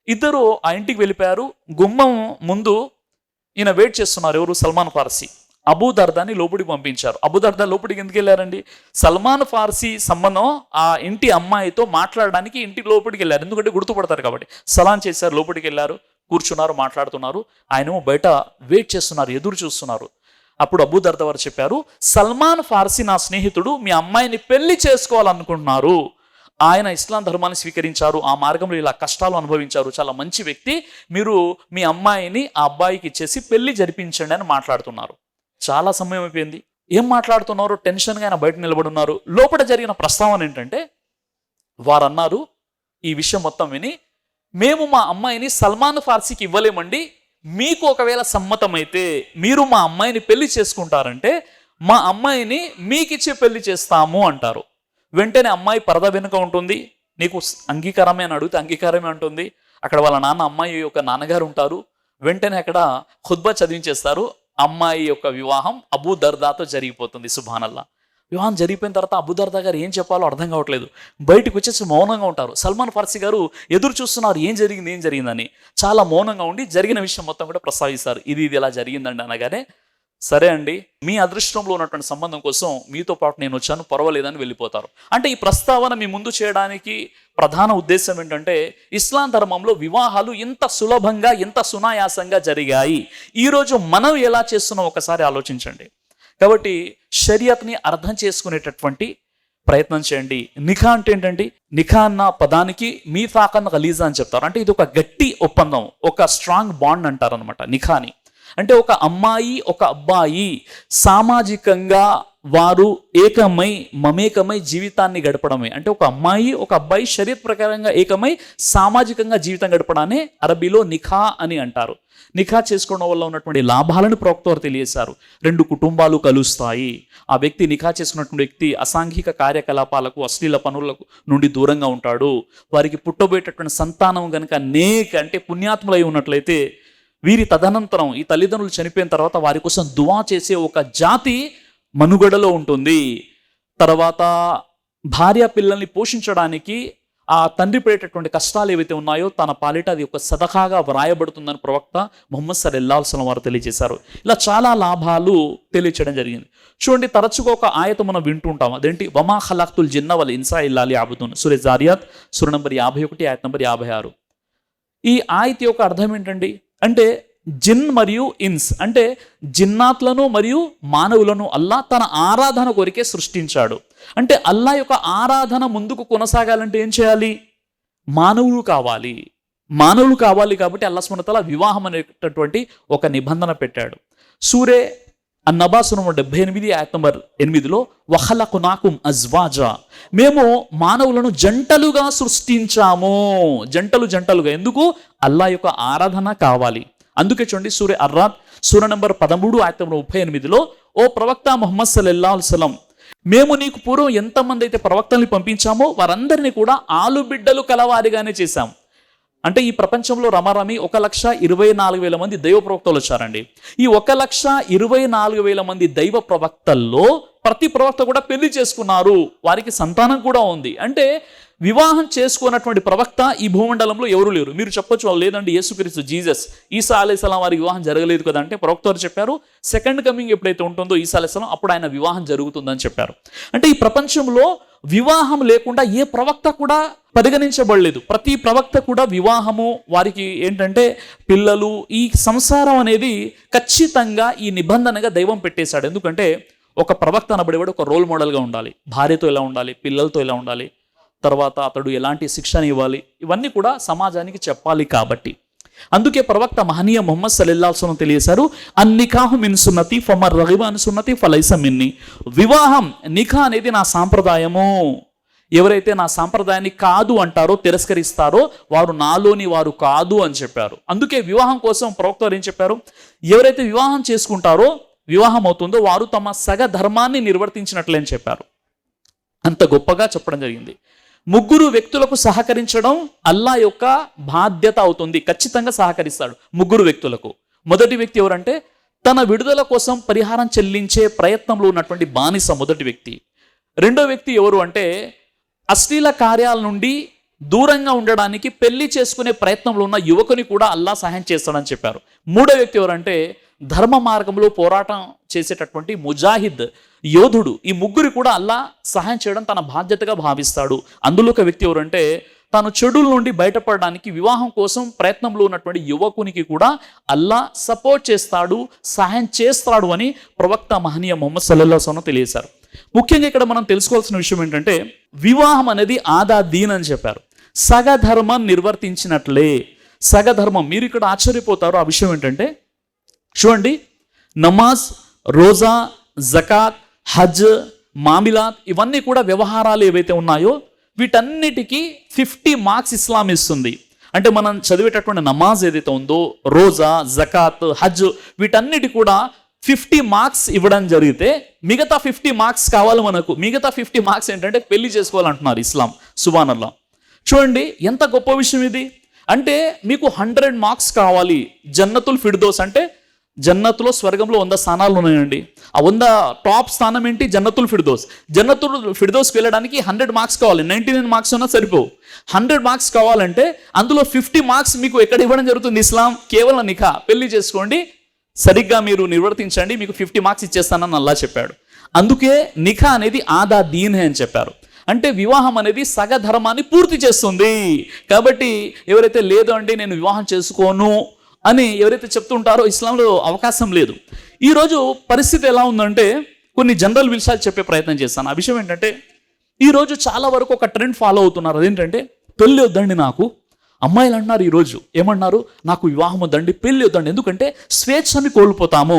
ఇద్దరు ఆ ఇంటికి వెళ్ళిపోయారు. గుమ్మం ముందు ఈయన వెయిట్ చేస్తున్నారు. ఎవరు? సల్మాన్ ఫార్సీ. అబూ దర్దాని లోపలికి పంపించారు. అబూ దర్దా లోపలికి ఎందుకు వెళ్ళారండి? సల్మాన్ ఫార్సీ సంబంధం ఆ ఇంటి అమ్మాయితో మాట్లాడడానికి ఇంటికి లోపలికి వెళ్ళారు. ఎందుకంటే గుర్తుపడతారు కాబట్టి. సలాం చేశారు, లోపలికి వెళ్ళారు, కూర్చున్నారు, మాట్లాడుతున్నారు. ఆయనేమో బయట వెయిట్ చేస్తున్నారు, ఎదురు చూస్తున్నారు. అప్పుడు అబూ దర్దా వారు చెప్పారు, సల్మాన్ ఫార్సీ నా స్నేహితుడు, మీ అమ్మాయిని పెళ్లి చేసుకోవాలనుకుంటున్నారు. ఆయన ఇస్లాం ధర్మాన్ని స్వీకరించారు, ఆ మార్గంలో ఇలా కష్టాలు అనుభవించారు, చాలా మంచి వ్యక్తి, మీరు మీ అమ్మాయిని ఆ అబ్బాయికి ఇచ్చేసి పెళ్లి జరిపించండి అని మాట్లాడుతున్నారు. చాలా సమయం అయిపోయింది, ఏం మాట్లాడుతున్నారు, టెన్షన్గా ఆయన బయట నిలబడి ఉన్నారు. లోపల జరిగిన ప్రస్తావన ఏంటంటే, వారు అన్నారు, ఈ విషయం మొత్తం విని, మేము మా అమ్మాయిని సల్మాన్ ఫార్సీకి ఇవ్వలేమండి, మీకు ఒకవేళ సమ్మతమైతే మీరు మా అమ్మాయిని పెళ్లి చేసుకుంటారంటే మా అమ్మాయిని మీకిచ్చే పెళ్లి చేస్తాము అంటారు. వెంటనే అమ్మాయి పరద వెనుక ఉంటుంది. నీకు అంగీకారమే అని అడిగితే అంగీకారమే అంటుంది. అక్కడ వాళ్ళ నాన్న, అమ్మాయి యొక్క నాన్నగారు ఉంటారు. వెంటనే అక్కడ ఖుత్బా చదివించేస్తారు. అమ్మాయి యొక్క వివాహం అబూ దర్దాతో జరిగిపోతుంది. సుబ్హానల్లా. వివాహం జరిగిపోయిన తర్వాత అబూ దర్దా గారు ఏం చెప్పాలో అర్థం కావట్లేదు. బయటకు వచ్చేసి మౌనంగా ఉంటారు. సల్మాన్ ఫార్సీ గారు ఎదురు చూస్తున్నారు, ఏం జరిగిందని. చాలా మౌనంగా ఉండి జరిగిన విషయం మొత్తం కూడా ప్రస్తావిస్తారు. ఇది ఇలా జరిగిందండి అనగానే, సరే అండి, మీ అదృష్టంలో ఉన్నటువంటి సంబంధం కోసం మీతో పాటు నేను వచ్చాను, పర్వాలేదని వెళ్ళిపోతారు. అంటే ఈ ప్రస్తావన మీ ముందు చేయడానికి ప్రధాన ఉద్దేశం ఏంటంటే, ఇస్లాం ధర్మంలో వివాహాలు ఎంత సులభంగా, ఎంత సునాయాసంగా జరిగాయి. ఈరోజు మనం ఎలా చేస్తున్నాం ఒకసారి ఆలోచించండి. కాబట్టి షరియత్ని అర్థం చేసుకునేటటువంటి ప్రయత్నం చేయండి. నిఖా అంటే ఏంటండి? నిఖా అన్న పదానికి మీథాకన్ గలీజా అని చెప్తారు. అంటే ఇది ఒక గట్టి ఒప్పందం, ఒక స్ట్రాంగ్ బాండ్ అంటారు అనమాట నిఖాని. అంటే ఒక అమ్మాయి ఒక అబ్బాయి సామాజికంగా వారు ఏకమై మమేకమై జీవితాన్ని గడపడమే. అంటే ఒక అమ్మాయి ఒక అబ్బాయి శరీర ప్రకారంగా ఏకమై సామాజికంగా జీవితం గడపడాన్ని అరబీలో నిఖా అని అంటారు. నిఖా చేసుకోవడం వల్ల ఉన్నటువంటి లాభాలను ప్రవక్త వారు తెలియజేశారు. 2 కుటుంబాలు కలుస్తాయి. ఆ వ్యక్తి నిఖా చేసుకున్నటువంటి వ్యక్తి అసాంఘిక కార్యకలాపాలకు అశ్లీల పనులకు నుండి దూరంగా ఉంటాడు. వారికి పుట్టబోయేటటువంటి సంతానం కనుక అంటే పుణ్యాత్ములై ఉన్నట్లయితే వీరి తదనంతరం ఈ తల్లిదండ్రులు చనిపోయిన తర్వాత వారి కోసం దువా చేసే ఒక జాతి మనుగడలో ఉంటుంది. తర్వాత భార్య పిల్లల్ని పోషించడానికి ఆ తండ్రి పడేటటువంటి కష్టాలు ఏవైతే ఉన్నాయో తన పాలిట అది ఒక సదఖాగా వ్రాయబడుతుందని ప్రవక్త ముహమ్మద్ సల్లల్లాహు అలైహి వసల్లం వారు తెలియజేశారు. ఇలా చాలా లాభాలు తెలియచేయడం జరిగింది. చూడండి, తరచుగా ఒక ఆయత మనం వింటుంటాం. అదేంటి? వమా ఖలక్తుల్ జిన్న వల్ ఇన్సా ఇల్లా లియఅబుదూన్. సూరా జారియాత్ సూరా నంబర్ 51 ఆయత నంబర్ 56. ఈ ఆయత యొక్క అర్థం ఏంటండి? అంటే జిన్ మరియు ఇన్స్ అంటే జిన్నాత్లను మరియు మానవులను అల్లా తన ఆరాధన కొరికే సృష్టించాడు. అంటే అల్లా యొక్క ఆరాధన ముందుకు కొనసాగాలంటే ఏం చేయాలి? మానవులు కావాలి. మానవులు కావాలి కాబట్టి అల్లా సుబ్హానహు వ తఆలా వివాహం అనేటటువంటి ఒక నిబంధన పెట్టాడు. సూరే అన్నబా సూరా 78 ఆయత నంబర్ 8లో వఖలకునాకుం అజ్వాజా, మేము మానవులను జంటలుగా సృష్టించాము. జంటలుగా ఎందుకు? అల్లా యొక్క ఆరాధన కావాలి. అందుకే చూడండి, సూరే అర్రాద్ సూరా నంబర్ 13 ఆయత నంబర్ 38లో ఓ ప్రవక్త ముహమ్మద్ సల్లల్లాహు అలైహి వసల్లం, మేము నీకు పూర్వం ఎంతమంది అయితే ప్రవక్తల్ని పంపించామో వారందరినీ కూడా ఆలుబిడ్డలు కలవారిగానే చేశాం. అంటే ఈ ప్రపంచంలో రమారమి 1,24,000 మంది దైవ ప్రవక్తలు వచ్చారండి. ఈ 1,24,000 మంది దైవ ప్రవక్తల్లో ప్రతి ప్రవక్త కూడా పెళ్లి చేసుకున్నారు, వారికి సంతానం కూడా ఉంది. అంటే వివాహం చేసుకున్నటువంటి ప్రవక్త ఈ భూమండలంలో ఎవరు లేరు. మీరు చెప్పొచ్చు, వాళ్ళు లేదండి యేసుక్రీస్తు జీసస్ ఈసా అలైహిస్సలాం వారికి వివాహం జరగలేదు కదా అంటే ప్రవక్త వారు చెప్పారు, సెకండ్ కమింగ్ ఎప్పుడైతే ఉంటుందో ఈసా అలైహిస్సలాం అప్పుడు ఆయన వివాహం జరుగుతుందని చెప్పారు. అంటే ఈ ప్రపంచంలో వివాహం లేకుండా ఏ ప్రవక్త కూడా పరిగణించబడలేదు. ప్రతి ప్రవక్త కూడా వివాహము, వారికి ఏంటంటే పిల్లలు, ఈ సంసారం అనేది ఖచ్చితంగా ఈ నిబంధనగా దైవం పెట్టేశాడు. ఎందుకంటే ఒక ప్రవక్త అనబడేవాడు ఒక రోల్ మోడల్గా ఉండాలి. భార్యతో ఎలా ఉండాలి, పిల్లలతో ఎలా ఉండాలి, తర్వాత అతడు ఎలాంటి శిక్షణ ఇవ్వాలి, ఇవన్నీ కూడా సమాజానికి చెప్పాలి. కాబట్టి అందుకే ప్రవక్త మహనీయ ముహమ్మద్ సల్లల్లాహు అలైహి వసల్లం తెలియజేశారు, అన్నికాహు మిన్ సున్నతి ఫమర్ రగిబ అన్ సున్నతి ఫలైస మిన్ని. వివాహం, నిఖా అనేది నా సాంప్రదాయము. ఎవరైతే నా సాంప్రదాయాన్ని కాదు అంటారో, తిరస్కరిస్తారో వారు నాలోని వారు కాదు అని చెప్పారు. అందుకే వివాహం కోసం ప్రవక్త వారు ఏం చెప్పారు? ఎవరైతే వివాహం చేసుకుంటారో, వివాహం అవుతుందో వారు తమ సగ ధర్మాన్ని నిర్వర్తించినట్లే అని చెప్పారు. అంత గొప్పగా చెప్పడం జరిగింది. 3 వ్యక్తులకు సహకరించడం అల్లా యొక్క బాధ్యత అవుతుంది. ఖచ్చితంగా సహకరిస్తాడు 3 వ్యక్తులకు. మొదటి వ్యక్తి ఎవరంటే తన విడుదల కోసం పరిహారం చెల్లించే ప్రయత్నంలో ఉన్నటువంటి బానిస మొదటి వ్యక్తి. రెండో వ్యక్తి ఎవరు అంటే అశ్లీల కార్యాల నుండి దూరంగా ఉండడానికి పెళ్లి చేసుకునే ప్రయత్నంలో ఉన్న యువకుని కూడా అల్లా సహాయం చేస్తాడని చెప్పారు. మూడో వ్యక్తి ఎవరంటే ధర్మ మార్గంలో పోరాటం చేసేటటువంటి ముజాహిద్ యోధుడు. ఈ 3 కూడా అల్లా సహాయం చేయడం తన బాధ్యతగా భావిస్తాడు. అందులో ఒక వ్యక్తి ఎవరంటే తాను చెడుల నుండి బయటపడడానికి వివాహం కోసం ప్రయత్నంలో ఉన్నటువంటి యువకునికి కూడా అల్లా సపోర్ట్ చేస్తాడు, సహాయం చేస్తాడు అని ప్రవక్త మహనీయ ముహమ్మద్ సల్లల్లాహు అలైహి వసల్లం తెలియజేశారు. ముఖ్యంగా ఇక్కడ మనం తెలుసుకోవాల్సిన విషయం ఏంటంటే వివాహం అనేది ఆదా దీన్ అని చెప్పారు. సగధర్మం నిర్వర్తించినట్లే. సగధర్మం, మీరు ఇక్కడ ఆశ్చర్యపోతారు. ఆ విషయం ఏంటంటే చూడండి, నమాజ్, రోజా, జకాత్, హజ్, మామిలాత్, ఇవన్నీ కూడా వ్యవహారాలు ఏవైతే ఉన్నాయో వీటన్నిటికీ 50 మార్క్స్ ఇస్లాం ఇస్తుంది. అంటే మనం చదివేటటువంటి నమాజ్ ఏదైతే ఉందో, రోజా, జకాత్, హజ్, వీటన్నిటి కూడా 50 మార్క్స్ ఇవ్వడం జరిగితే మిగతా 50 మార్క్స్ కావాలి మనకు. మిగతా 50 మార్క్స్ ఏంటంటే పెళ్లి చేసుకోవాలంటున్నారు ఇస్లాం. సుబ్హానల్లాహ్. చూడండి ఎంత గొప్ప విషయం ఇది. అంటే మీకు 100 మార్క్స్ కావాలి. జన్నతుల్ ఫిర్దౌస్ అంటే జన్నతులో స్వర్గంలో 100 స్థానాలు ఉన్నాయండి. ఆ 100 టాప్ స్థానం ఏంటి? జన్నతుల్ ఫిర్దౌస్. జన్నతుల్ ఫిర్దౌస్కి వెళ్ళడానికి 100 మార్క్స్ కావాలి. 99 మార్క్స్ ఉన్నా సరిపోవు. 100 మార్క్స్ కావాలంటే అందులో 50 మార్క్స్ మీకు ఎక్కడ ఇవ్వడం జరుగుతుంది? ఇస్లాం. కేవలం నిఖా, పెళ్లి చేసుకోండి, సరిగ్గా మీరు నిర్వర్తించండి, మీకు 50 మార్క్స్ ఇచ్చేస్తానని అల్లా చెప్పాడు. అందుకే నిఖా అనేది ఆదా దీన్ హే అని చెప్పారు. అంటే వివాహం అనేది సగ ధర్మాన్ని పూర్తి చేస్తుంది. కాబట్టి ఎవరైతే లేదు అండి నేను వివాహం చేసుకోను అని ఎవరైతే చెప్తుంటారో ఇస్లాంలో అవకాశం లేదు. ఈరోజు పరిస్థితి ఎలా ఉందంటే కొన్ని జనరల్ విషయాలు చెప్పే ప్రయత్నం చేస్తాను. ఆ విషయం ఏంటంటే ఈరోజు చాలా వరకు ఒక ట్రెండ్ ఫాలో అవుతున్నారు. అదేంటంటే పెళ్ళి వద్దండి నాకు. అమ్మాయిలు అంటున్నారు ఈరోజు, ఏమన్నారు, నాకు వివాహం వద్దండి, పెళ్ళి వద్దండి, ఎందుకంటే స్వేచ్ఛని కోల్పోతాము,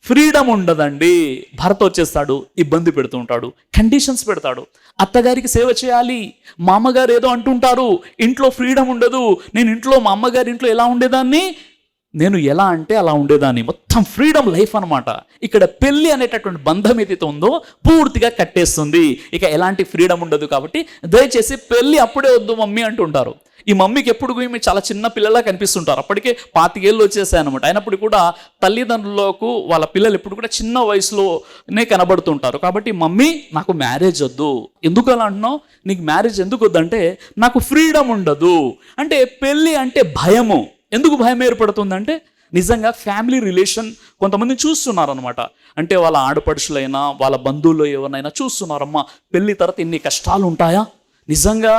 ఫ్రీడమ్ ఉండదండి. భర్త వచ్చేస్తాడు, ఇబ్బంది పెడుతూ ఉంటాడు, కండిషన్స్ పెడతాడు, అత్తగారికి సేవ చేయాలి, మా అమ్మగారు ఏదో అంటుంటారు, ఇంట్లో ఫ్రీడమ్ ఉండదు, నేను ఇంట్లో మా అమ్మగారి ఇంట్లో ఎలా ఉండేదాన్ని, నేను ఎలా అంటే అలా ఉండేదాన్ని, మొత్తం ఫ్రీడమ్ లైఫ్ అనమాట. ఇక్కడ పెళ్ళి అనేటటువంటి బంధం ఏదైతే ఉందో పూర్తిగా కట్టేస్తుంది. ఇక ఎలాంటి ఫ్రీడమ్ ఉండదు. కాబట్టి దయచేసి పెళ్ళి అప్పుడే వద్దు మమ్మీ అంటుంటారు. ఈ మమ్మీకి ఎప్పుడు మేము చాలా చిన్న పిల్లలా కనిపిస్తుంటారు. అప్పటికే 25 ఏళ్ళు వచ్చేసాయి అనమాట. అయినప్పుడు కూడా తల్లిదండ్రులకు వాళ్ళ పిల్లలు ఎప్పుడు కూడా చిన్న వయసులోనే కనబడుతుంటారు. కాబట్టి మమ్మీ నాకు మ్యారేజ్ వద్దు. ఎందుకు అలా అంటున్నావు, నీకు మ్యారేజ్ ఎందుకు వద్దంటే నాకు ఫ్రీడమ్ ఉండదు. అంటే పెళ్ళి అంటే భయము. ఎందుకు భయం ఏర్పడుతుందంటే నిజంగా ఫ్యామిలీ రిలేషన్ కొంతమంది చూస్తున్నారు అనమాట. అంటే వాళ్ళ ఆడపడుచులైనా వాళ్ళ బంధువుల్లో ఎవరినైనా చూస్తున్నారమ్మా, పెళ్లి తర్వాత ఇన్ని కష్టాలు ఉంటాయా, నిజంగా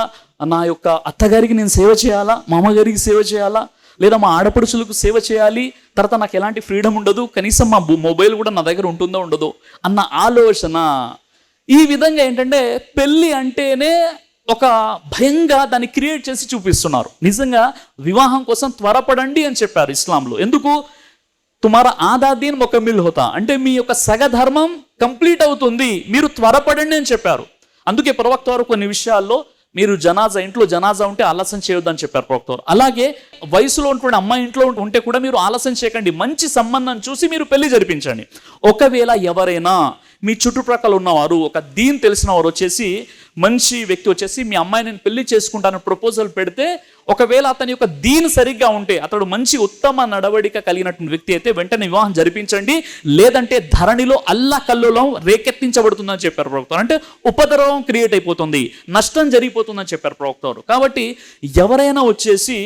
నా యొక్క అత్తగారికి నేను సేవ చేయాలా, మా అమ్మగారికి సేవ చేయాలా, లేదా మా ఆడపడుచులకు సేవ చేయాలి, తర్వాత నాకు ఎలాంటి ఫ్రీడమ్ ఉండదు, కనీసం మా మొబైల్ కూడా నా దగ్గర ఉంటుందో ఉండదో అన్న ఆలోచన. ఈ విధంగా ఏంటంటే పెళ్ళి అంటేనే ఒక భయంగా దాన్ని క్రియేట్ చేసి చూపిస్తున్నారు. నిజంగా వివాహం కోసం త్వరపడండి అని చెప్పారు ఇస్లాంలో. ఎందుకు, తుమారా ఆదా దీన్ ముకమ్మిల్ హోతా, అంటే మీ యొక్క సగధర్మం కంప్లీట్ అవుతుంది, మీరు త్వరపడండి అని చెప్పారు. అందుకే ప్రవక్త వారు కొన్ని విషయాల్లో మీరు ఇంట్లో జనాజా ఉంటే ఆలస్యం చేయొద్దని చెప్పారు ప్రవక్త వారు. అలాగే వయసులో ఉన్నటువంటి అమ్మాయి ఇంట్లో ఉంటే కూడా మీరు ఆలస్యం చేయకండి, మంచి సంబంధం చూసి మీరు పెళ్లి జరిపించండి. ఒకవేళ ఎవరైనా మీ చుట్టుప్రక్కల ఉన్నవారు, ఒక దీన్ తెలిసిన వారు వచ్చేసి, మంచి వ్యక్తి వచ్చేసి మీ అమ్మాయి నేను పెళ్లి చేసుకుంటానని ప్రపోజల్ పెడితే, ఒకవేళ అతని యొక్క దీన్ సరిగ్గా ఉంటే, అతడు మంచి ఉత్తమ నడవడిక కలిగినటువంటి వ్యక్తి అయితే వెంటనే వివాహం జరిపించండి, లేదంటే ధరణిలో అల్లకల్లోలం రేకెత్తించబడుతుందని చెప్పారు ప్రవక్త. అంటే ఉపద్రవం క్రియేట్ అయిపోతుంది, నష్టం జరిగిపోతుందని చెప్పారు ప్రవక్త. కాబట్టి ఎవరైనా వచ్చేసి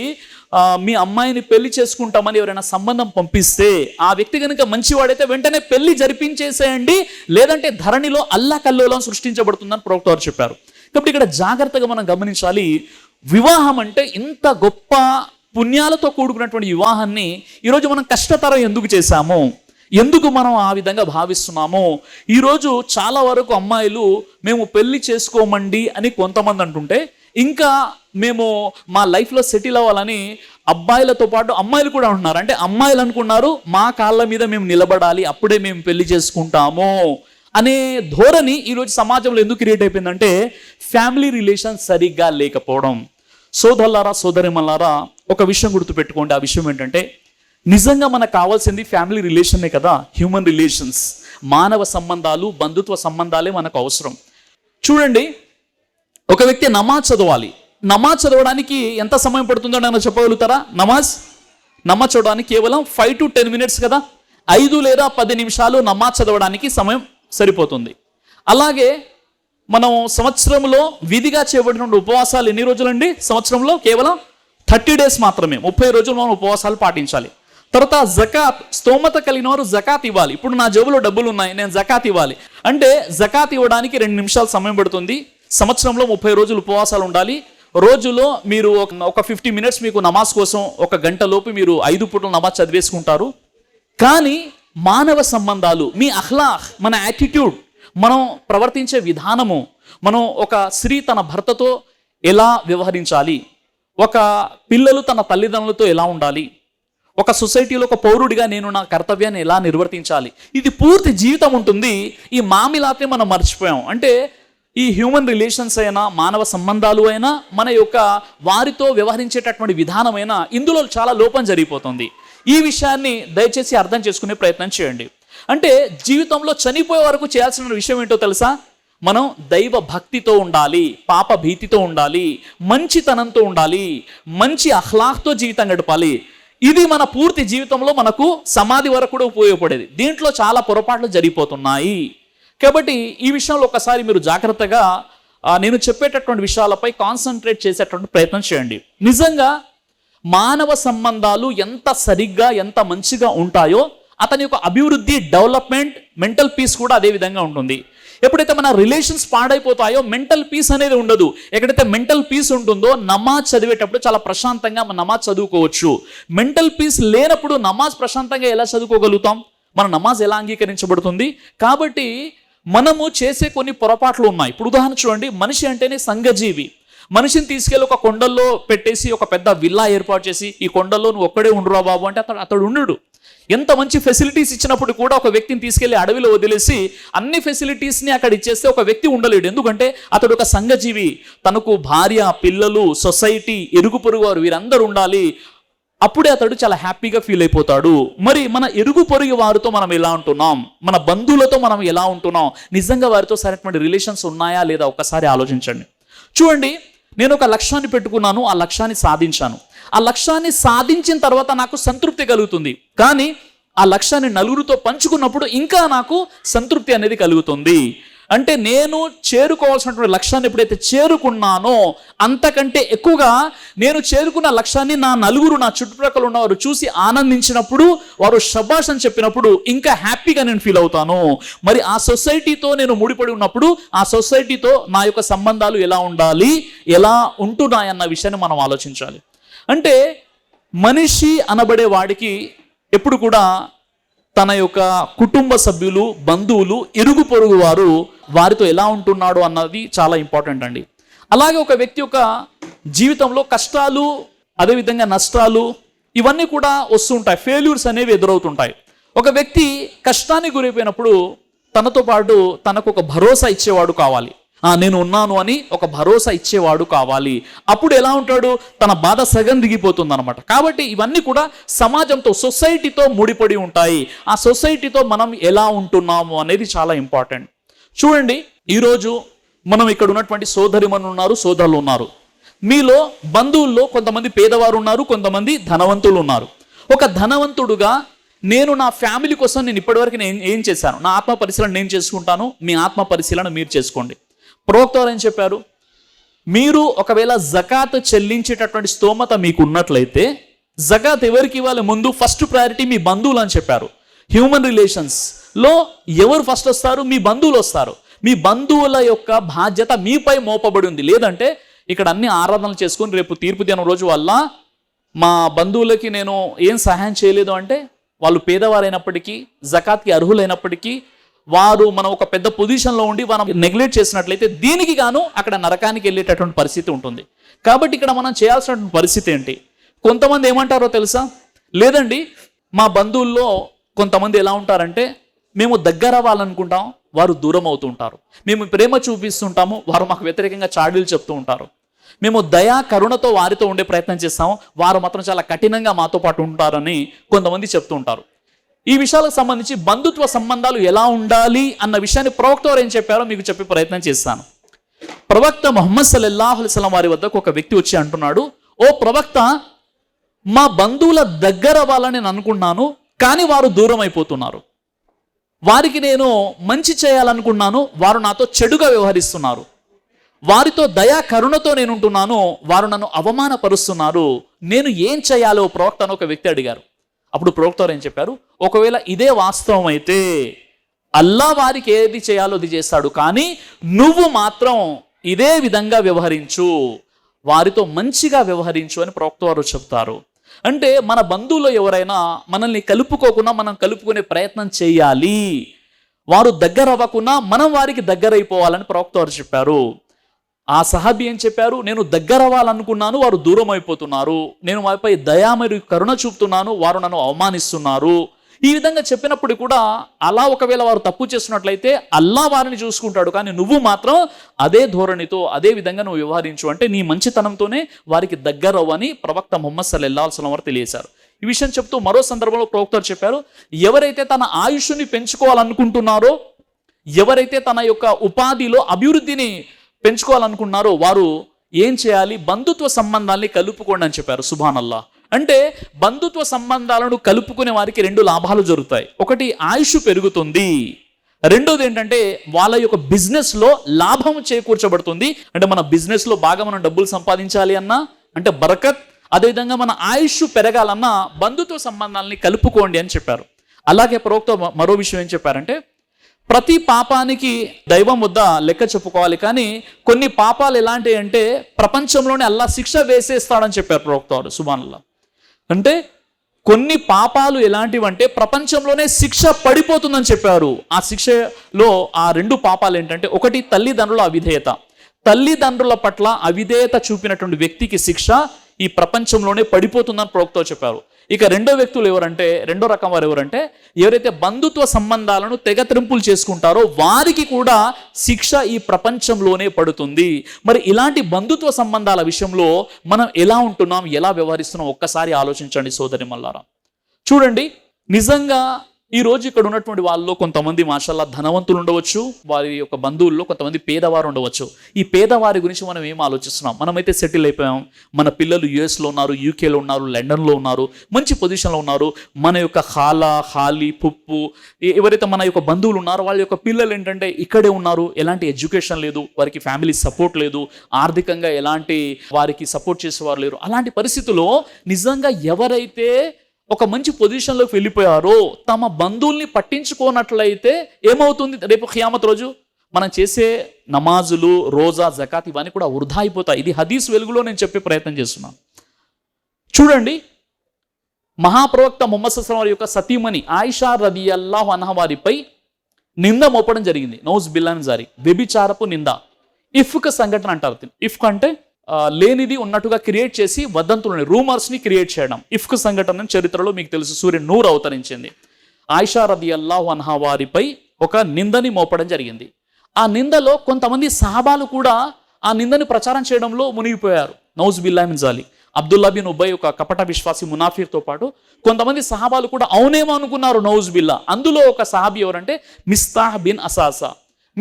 మీ అమ్మాయిని పెళ్లి చేసుకుంటామని ఎవరైనా సంబంధం పంపిస్తే, ఆ వ్యక్తి కనుక మంచివాడైతే వెంటనే పెళ్లి జరిపించేసేయండి, లేదంటే ధరణిలో అల్లకల్లోలం సృష్టించబడుతుందని ప్రవక్త వారు చెప్పారు. కాబట్టి ఇక్కడ జాగ్రత్తగా మనం గమనించాలి. వివాహం అంటే ఇంత గొప్ప పుణ్యాలతో కూడుకున్నటువంటి వివాహాన్ని ఈరోజు మనం కష్టతరం ఎందుకు చేశాము, ఎందుకు మనం ఆ విధంగా భావిస్తున్నాము? ఈరోజు చాలా వరకు అమ్మాయిలు మేము పెళ్లి చేసుకోమండి అని కొంతమంది అంటుంటే, ఇంకా మేము మా లైఫ్లో సెటిల్ అవ్వాలని అబ్బాయిలతో పాటు అమ్మాయిలు కూడా ఉంటున్నారు. అంటే అమ్మాయిలు అనుకున్నారు మా కాళ్ళ మీద మేము నిలబడాలి, అప్పుడే మేము పెళ్లి చేసుకుంటాము అనే ధోరణి ఈరోజు సమాజంలో ఎందుకు క్రియేట్ అయిపోయిందంటే ఫ్యామిలీ రిలేషన్ సరిగ్గా లేకపోవడం. సోదరులారా, సోదరిమల్లారా, ఒక విషయం గుర్తుపెట్టుకోండి. ఆ విషయం ఏంటంటే నిజంగా మనకు కావాల్సింది ఫ్యామిలీ రిలేషనే కదా, హ్యూమన్ రిలేషన్స్, మానవ సంబంధాలు, బంధుత్వ సంబంధాలే మనకు అవసరం. చూడండి, ఒక వ్యక్తి నమాజ్ చదవాలి. నమాజ్ చదవడానికి ఎంత సమయం పడుతుందో నన్ను చెప్పగలుగుతారా? నమాజ్ చదవడానికి కేవలం 5 to 10 minutes కదా, 5 లేదా 10 నిమిషాలు నమాజ్ చదవడానికి సమయం సరిపోతుంది. అలాగే మనం సంవత్సరంలో విధిగా చేయబడిన ఉపవాసాలు ఎన్ని రోజులండి? సంవత్సరంలో కేవలం 30 days మాత్రమే, 30 రోజులు మనం ఉపవాసాలు పాటించాలి. తర్వాత జకాత్, స్తోమత కలిగిన వారు జకాత్ ఇవ్వాలి. ఇప్పుడు నా జేబులో డబ్బులు ఉన్నాయి, నేను జకాత్ ఇవ్వాలి అంటే జకాత్ ఇవ్వడానికి 2 నిమిషాలు సమయం పడుతుంది. సంవత్సరంలో 30 రోజులు ఉపవాసాలు ఉండాలి. రోజులో మీరు ఒక 50 minutes మీకు నమాజ్ కోసం, 1 గంట లోపు మీరు 5 పూటలు నమాజ్ చదివేసుకుంటారు. కానీ మానవ సంబంధాలు, మీ అఖ్లాక్, మన యాటిట్యూడ్, మనం ప్రవర్తించే విధానము, మనం ఒక స్త్రీ తన భర్తతో ఎలా వ్యవహరించాలి, ఒక పిల్లలు తన తల్లిదండ్రులతో ఎలా ఉండాలి, ఒక సొసైటీలో ఒక పౌరుడిగా నేను నా కర్తవ్యాన్ని ఎలా నిర్వర్తించాలి, ఇది పూర్తి జీవితం ఉంటుంది. ఈ మామిలాతే మనం మర్చిపోయాం. అంటే ఈ హ్యూమన్ రిలేషన్స్ అయినా, మానవ సంబంధాలు అయినా, మన యొక్క వారితో వ్యవహరించేటటువంటి విధానమైనా, ఇందులో చాలా లోపం జరిగిపోతుంది. ఈ విషయాన్ని దయచేసి అర్థం చేసుకునే ప్రయత్నం చేయండి. అంటే జీవితంలో చనిపోయే వరకు చేయాల్సిన విషయం ఏంటో తెలుసా? మనం దైవ భక్తితో ఉండాలి, పాప భీతితో ఉండాలి, మంచితనంతో ఉండాలి, మంచి అఖ్లాక్తో జీవితం గడపాలి. ఇది మన పూర్తి జీవితంలో మనకు సమాధి వరకు కూడా ఉపయోగపడేది. దీంట్లో చాలా పొరపాట్లు జరిగిపోతున్నాయి. కాబట్టి ఈ విషయంలో ఒకసారి మీరు జాగ్రత్తగా నేను చెప్పేటటువంటి విషయాలపై కాన్సన్ట్రేట్ చేసేటువంటి ప్రయత్నం చేయండి. నిజంగా మానవ సంబంధాలు ఎంత సరిగ్గా, ఎంత మంచిగా ఉంటాయో అతని యొక్క అభివృద్ధి, డెవలప్మెంట్, మెంటల్ పీస్ కూడా అదే విధంగా ఉంటుంది. ఎప్పుడైతే మన రిలేషన్స్ పాడైపోతాయో మెంటల్ పీస్ అనేది ఉండదు. ఎక్కడైతే మెంటల్ పీస్ ఉంటుందో నమాజ్ చదివేటప్పుడు చాలా ప్రశాంతంగా నమాజ్ చదువుకోవచ్చు. మెంటల్ పీస్ లేనప్పుడు నమాజ్ ప్రశాంతంగా ఎలా చదువుకోగలుగుతాం? మన నమాజ్ ఎలా అంగీకరించబడుతుంది? కాబట్టి మనము చేసే కొన్ని పొరపాట్లు ఉన్నాయి. ఇప్పుడు ఉదాహరణ చూడండి, మనిషి అంటేనే సంఘజీవి. మనిషిని తీసుకెళ్ళి ఒక కొండల్లో పెట్టేసి ఒక పెద్ద విల్లా ఏర్పాటు చేసి ఈ కొండల్లో నువ్వు ఒక్కడే ఉండురా బాబు అంటే అతడు ఉండడు. ఎంత మంచి ఫెసిలిటీస్ ఇచ్చినప్పుడు కూడా ఒక వ్యక్తిని తీసుకెళ్లి అడవిలో వదిలేసి అన్ని ఫెసిలిటీస్ని అక్కడ ఇచ్చేస్తే ఒక వ్యక్తి ఉండలేడు. ఎందుకంటే అతడు ఒక సంఘజీవి. తనకు భార్య, పిల్లలు, సొసైటీ, ఇరుగు పొరుగు వారు వీరందరూ ఉండాలి. అప్పుడే అతడు చాలా హ్యాపీగా ఫీల్ అయిపోతాడు. మరి మన ఇరుగు పొరుగు వారితో మనం ఎలా ఉంటున్నాం, మన బంధువులతో మనం ఎలా ఉంటున్నాం, నిజంగా వారితో సరైనటువంటి రిలేషన్స్ ఉన్నాయా లేదా ఒక్కసారి ఆలోచించండి. చూడండి, నేను ఒక లక్ష్యాన్ని పెట్టుకున్నాను, ఆ లక్ష్యాన్ని సాధించాను. ఆ లక్ష్యాన్ని సాధించిన తర్వాత నాకు సంతృప్తి కలుగుతుంది. కానీ ఆ లక్ష్యాన్ని నలుగురితో పంచుకున్నప్పుడు ఇంకా నాకు సంతృప్తి అనేది కలుగుతుంది. అంటే నేను చేరుకోవాల్సినటువంటి లక్ష్యాన్ని ఎప్పుడైతే చేరుకున్నానో అంతకంటే ఎక్కువగా నేను చేరుకున్న లక్ష్యాన్ని నా నలుగురు, నా చుట్టుప్రక్కల ఉన్నవారు చూసి ఆనందించినప్పుడు, వారు శభాష్ అని చెప్పినప్పుడు ఇంకా హ్యాపీగా నేను ఫీల్ అవుతాను. మరి ఆ సొసైటీతో నేను ముడిపడి ఉన్నప్పుడు ఆ సొసైటీతో నా యొక్క సంబంధాలు ఎలా ఉండాలి, ఎలా ఉంటున్నాయన్న విషయాన్ని మనం ఆలోచించాలి. అంటే మనిషి అనబడే వాడికి ఎప్పుడు కూడా తన యొక్క కుటుంబ సభ్యులు, బంధువులు, ఇరుగు పొరుగు వారు వారితో ఎలా ఉంటున్నాడు అన్నది చాలా ఇంపార్టెంట్ అండి. అలాగే ఒక వ్యక్తి యొక్క జీవితంలో కష్టాలు, అదేవిధంగా నష్టాలు ఇవన్నీ కూడా వస్తుంటాయి. ఫెయిల్యూర్స్ అనేవి ఎదురవుతుంటాయి. ఒక వ్యక్తి కష్టానికి గురైపోయినప్పుడు తనతో పాటు తనకు ఒక భరోసా ఇచ్చేవాడు కావాలి. నేను ఉన్నాను అని ఒక భరోసా ఇచ్చేవాడు కావాలి. అప్పుడు ఎలా ఉంటాడు, తన బాధ సగం దిగిపోతుంది అనమాట. కాబట్టి ఇవన్నీ కూడా సమాజంతో, సొసైటీతో ముడిపడి ఉంటాయి. ఆ సొసైటీతో మనం ఎలా ఉంటున్నాము అనేది చాలా ఇంపార్టెంట్. చూడండి, ఈరోజు మనం ఇక్కడ ఉన్నటువంటి సోదరిమణులు ఉన్నారు, సోదరులు ఉన్నారు. మీలో బంధువుల్లో కొంతమంది పేదవారు ఉన్నారు, కొంతమంది ధనవంతులు ఉన్నారు. ఒక ధనవంతుడుగా నేను నా ఫ్యామిలీ కోసం నేను ఇప్పటివరకు నేను ఏం చేశాను, నా ఆత్మ పరిశీలన నేను చేసుకుంటాను, మీ ఆత్మ పరిశీలన మీరు చేసుకోండి. ప్రవక్త వారు ఏం చెప్పారు, మీరు ఒకవేళ జకాత్ చెల్లించేటటువంటి స్తోమత మీకు ఉన్నట్లయితే జకాత్ ఎవరికి ఇవ్వాలి, ముందు ఫస్ట్ ప్రయారిటీ మీ బంధువులు అని చెప్పారు. హ్యూమన్ రిలేషన్స్లో ఎవరు ఫస్ట్ వస్తారు, మీ బంధువులు వస్తారు. మీ బంధువుల యొక్క బాధ్యత మీపై మోపబడి ఉంది. లేదంటే ఇక్కడ అన్ని ఆరాధనలు చేసుకొని రేపు తీర్పు దినం రోజు వల్ల మా బంధువులకి నేను ఏం సహాయం చేయలేదు అంటే, వాళ్ళు పేదవారైనప్పటికీ, జకాత్కి అర్హులైనప్పటికీ, వారు మనం ఒక పెద్ద పొజిషన్లో ఉండి మనం నెగ్లెక్ట్ చేసినట్లయితే దీనికి గాను అక్కడ నరకానికి వెళ్ళేటటువంటి పరిస్థితి ఉంటుంది. కాబట్టి ఇక్కడ మనం చేయాల్సినటువంటి పరిస్థితి ఏంటి, కొంతమంది ఏమంటారో తెలుసా, లేదండి మా బంధువుల్లో కొంతమంది ఎలా ఉంటారంటే, మేము దగ్గర అవ్వాలనుకుంటాం, వారు దూరం అవుతూ ఉంటారు. మేము ప్రేమ చూపిస్తుంటాము, వారు మాకు వ్యతిరేకంగా చాడీలు చెప్తూ ఉంటారు. మేము దయా కరుణతో వారితో ఉండే ప్రయత్నం చేస్తాము, వారు మాత్రం చాలా కఠినంగా మాతో పాటు ఉంటారని కొంతమంది చెప్తూ ఉంటారు. ఈ విషయాలకు సంబంధించి బంధుత్వ సంబంధాలు ఎలా ఉండాలి అన్న విషయాన్ని ప్రవక్త వారు ఏం చెప్పారో మీకు చెప్పే ప్రయత్నం చేస్తాను. ప్రవక్త ముహమ్మద్ సల్లల్లాహు అలైహి వసల్లం వారి వద్దకు ఒక వ్యక్తి వచ్చి అంటున్నాడు, ఓ ప్రవక్త, మా బంధువుల దగ్గర అవ్వాలని నేను అనుకున్నాను, కానీ వారు దూరం అయిపోతున్నారు. వారికి నేను మంచి చేయాలనుకున్నాను, వారు నాతో చెడుగా వ్యవహరిస్తున్నారు. వారితో దయా కరుణతో నేను ఉంటున్నాను, వారు నన్ను అవమానపరుస్తున్నారు. నేను ఏం చేయాలో ప్రవక్త అని ఒక వ్యక్తి అడిగారు. అప్పుడు ప్రవక్త వారు ఏం చెప్పారు, ఒకవేళ ఇదే వాస్తవం అయితే అల్లా వారికి ఏది చేయాలో అది చేస్తాడు, కానీ నువ్వు మాత్రం ఇదే విధంగా వ్యవహరించు, వారితో మంచిగా వ్యవహరించు అని ప్రవక్త వారు చెప్తారు. అంటే మన బంధువులు ఎవరైనా మనల్ని కలుపుకోకుండా మనం కలుపుకునే ప్రయత్నం చేయాలి. వారు దగ్గర అవ్వకుండా మనం వారికి దగ్గర అయిపోవాలని ప్రవక్త వారు చెప్పారు. ఆ సహాబీ ఏం చెప్పారు, నేను దగ్గర అవ్వాలనుకున్నాను, వారు దూరం అయిపోతున్నారు. నేను వారిపై దయా మరియు కరుణ చూపుతున్నాను, వారు నన్ను అవమానిస్తున్నారు. ఈ విధంగా చెప్పినప్పుడు కూడా అలా ఒకవేళ వారు తప్పు చేస్తున్నట్లయితే అల్లా వారిని చూసుకుంటాడు, కానీ నువ్వు మాత్రం అదే ధోరణితో అదే విధంగా నువ్వు వ్యవహరించు, అంటే నీ మంచితనంతోనే వారికి దగ్గర అవ్వని ప్రవక్త ముహమ్మద్ సల్లల్లాహు అలైహి వసల్లం వారు తెలియజేశారు. ఈ విషయం చెప్తూ మరో సందర్భంలో ప్రవక్త చెప్పారు, ఎవరైతే తన ఆయుష్ని పెంచుకోవాలనుకుంటున్నారో, ఎవరైతే తన యొక్క ఉపాధిలో అభివృద్ధిని పెంచుకోవాలనుకున్నారో వారు ఏం చేయాలి, బంధుత్వ సంబంధాల్ని కలుపుకోండి అని చెప్పారు. సుబ్హానల్లాహ్. అంటే బంధుత్వ సంబంధాలను కలుపుకునే వారికి రెండు లాభాలు జరుగుతాయి. ఒకటి, ఆయుష్ పెరుగుతుంది. రెండోది ఏంటంటే వాళ్ళ యొక్క బిజినెస్లో లాభం చేకూర్చబడుతుంది. అంటే మన బిజినెస్లో బాగా మనం డబ్బులు సంపాదించాలి అన్నా అంటే బరకత్, అదేవిధంగా మన ఆయుష్ పెరగాలన్నా బంధుత్వ సంబంధాలని కలుపుకోండి అని చెప్పారు. అలాగే ప్రవక్త మరో విషయం ఏం చెప్పారంటే, ప్రతి పాపానికి దైవం వద్ద లెక్క చెప్పుకోవాలి, కానీ కొన్ని పాపాలు ఎలాంటివి అంటే ప్రపంచంలోనే అల్లా శిక్ష వేసేస్తాడని చెప్పారు ప్రవక్త వారు. సుబ్హానల్లాహ్. అంటే కొన్ని పాపాలు ఎలాంటివంటే ప్రపంచంలోనే శిక్ష పడిపోతుందని చెప్పారు. ఆ శిక్షలో ఆ 2 పాపాలు ఏంటంటే, ఒకటి తల్లిదండ్రుల అవిధేయత. తల్లిదండ్రుల పట్ల అవిధేయత చూపినటువంటి వ్యక్తికి శిక్ష ఈ ప్రపంచంలోనే పడిపోతుందని ప్రవక్త చెప్పారు. ఇక రెండో రకం వారు ఎవరంటే, ఎవరైతే బంధుత్వ సంబంధాలను తెగత్రింపులు చేసుకుంటారో వారికి కూడా శిక్ష ఈ ప్రపంచంలోనే పడుతుంది. మరి ఇలాంటి బంధుత్వ సంబంధాల విషయంలో మనం ఎలా ఉంటున్నాం, ఎలా వ్యవహరిస్తున్నాం ఒక్కసారి ఆలోచించండి సోదరి మల్లారా. చూడండి, నిజంగా ఈ రోజు ఇక్కడ ఉన్నటువంటి వాళ్ళలో కొంతమంది మాషాల్లా ధనవంతులు ఉండవచ్చు, వారి యొక్క బంధువుల్లో కొంతమంది పేదవారు ఉండవచ్చు. ఈ పేదవారి గురించి మనం ఏం ఆలోచిస్తున్నాం? మనమైతే సెటిల్ అయిపోయాం, మన పిల్లలు యుఎస్లో ఉన్నారు, యూకేలో ఉన్నారు, లండన్లో ఉన్నారు, మంచి పొజిషన్లో ఉన్నారు. మన యొక్క హాలి పుప్పు ఎవరైతే మన యొక్క బంధువులు ఉన్నారో వాళ్ళ యొక్క పిల్లలు ఏంటంటే ఇక్కడే ఉన్నారు, ఎలాంటి ఎడ్యుకేషన్ లేదు, వారికి ఫ్యామిలీ సపోర్ట్ లేదు, ఆర్థికంగా ఎలాంటి వారికి సపోర్ట్ చేసేవారు లేరు. అలాంటి పరిస్థితుల్లో నిజంగా ఎవరైతే ఒక మంచి పొజిషన్లోకి వెళ్ళిపోయారో తమ బంధువుల్ని పట్టించుకోనట్లయితే ఏమవుతుంది? రేపు ఖియామత్ రోజు మనం చేసే నమాజులు, రోజా, జకాత్ ఇవన్నీ కూడా వృధా అయిపోతాయి. ఇది హదీస్ వెలుగులో నేను చెప్పే ప్రయత్నం చేస్తున్నాను. చూడండి, మహాప్రవక్త ముహమ్మద్ సల్లల్లాహు అలైహి వసల్లం యొక్క సతీమణి ఆయిషా రదియల్లాహు అన్హా వారిపై నింద మోపడం జరిగింది. నౌజ్ బిల్లాన్ జారీ, వ్యభిచారపు నింద. ఇఫ్క్ సంఘటన అంటారు. ఇఫ్క్ అంటే లేనిది ఉన్నట్టుగా క్రియేట్ చేసి వదంతులని, రూమర్స్ని క్రియేట్ చేయడం. ఇఫ్క్ సంఘటన చరిత్రలో మీకు తెలుసు, సూర్య నూర్ అవతరించింది. ఆయిషా రదియల్లాహు అన్హా వారిపై ఒక నిందని మోపడం జరిగింది. ఆ నిందలో కొంతమంది సహాబాలు కూడా ఆ నిందని ప్రచారం చేయడంలో మునిగిపోయారు. నౌజ్ బిల్లాహి మిన్ జాలిక్. అబ్దుల్లా బిన్ ఉబై ఒక కపట విశ్వాసి మునాఫిర్తో పాటు కొంతమంది సహాబాలు కూడా అవునేమో అనుకున్నారు. నౌజ్ బిల్లా. అందులో ఒక సహాబీ ఎవరంటే మిస్తాహ్ బిన్ అసాసా.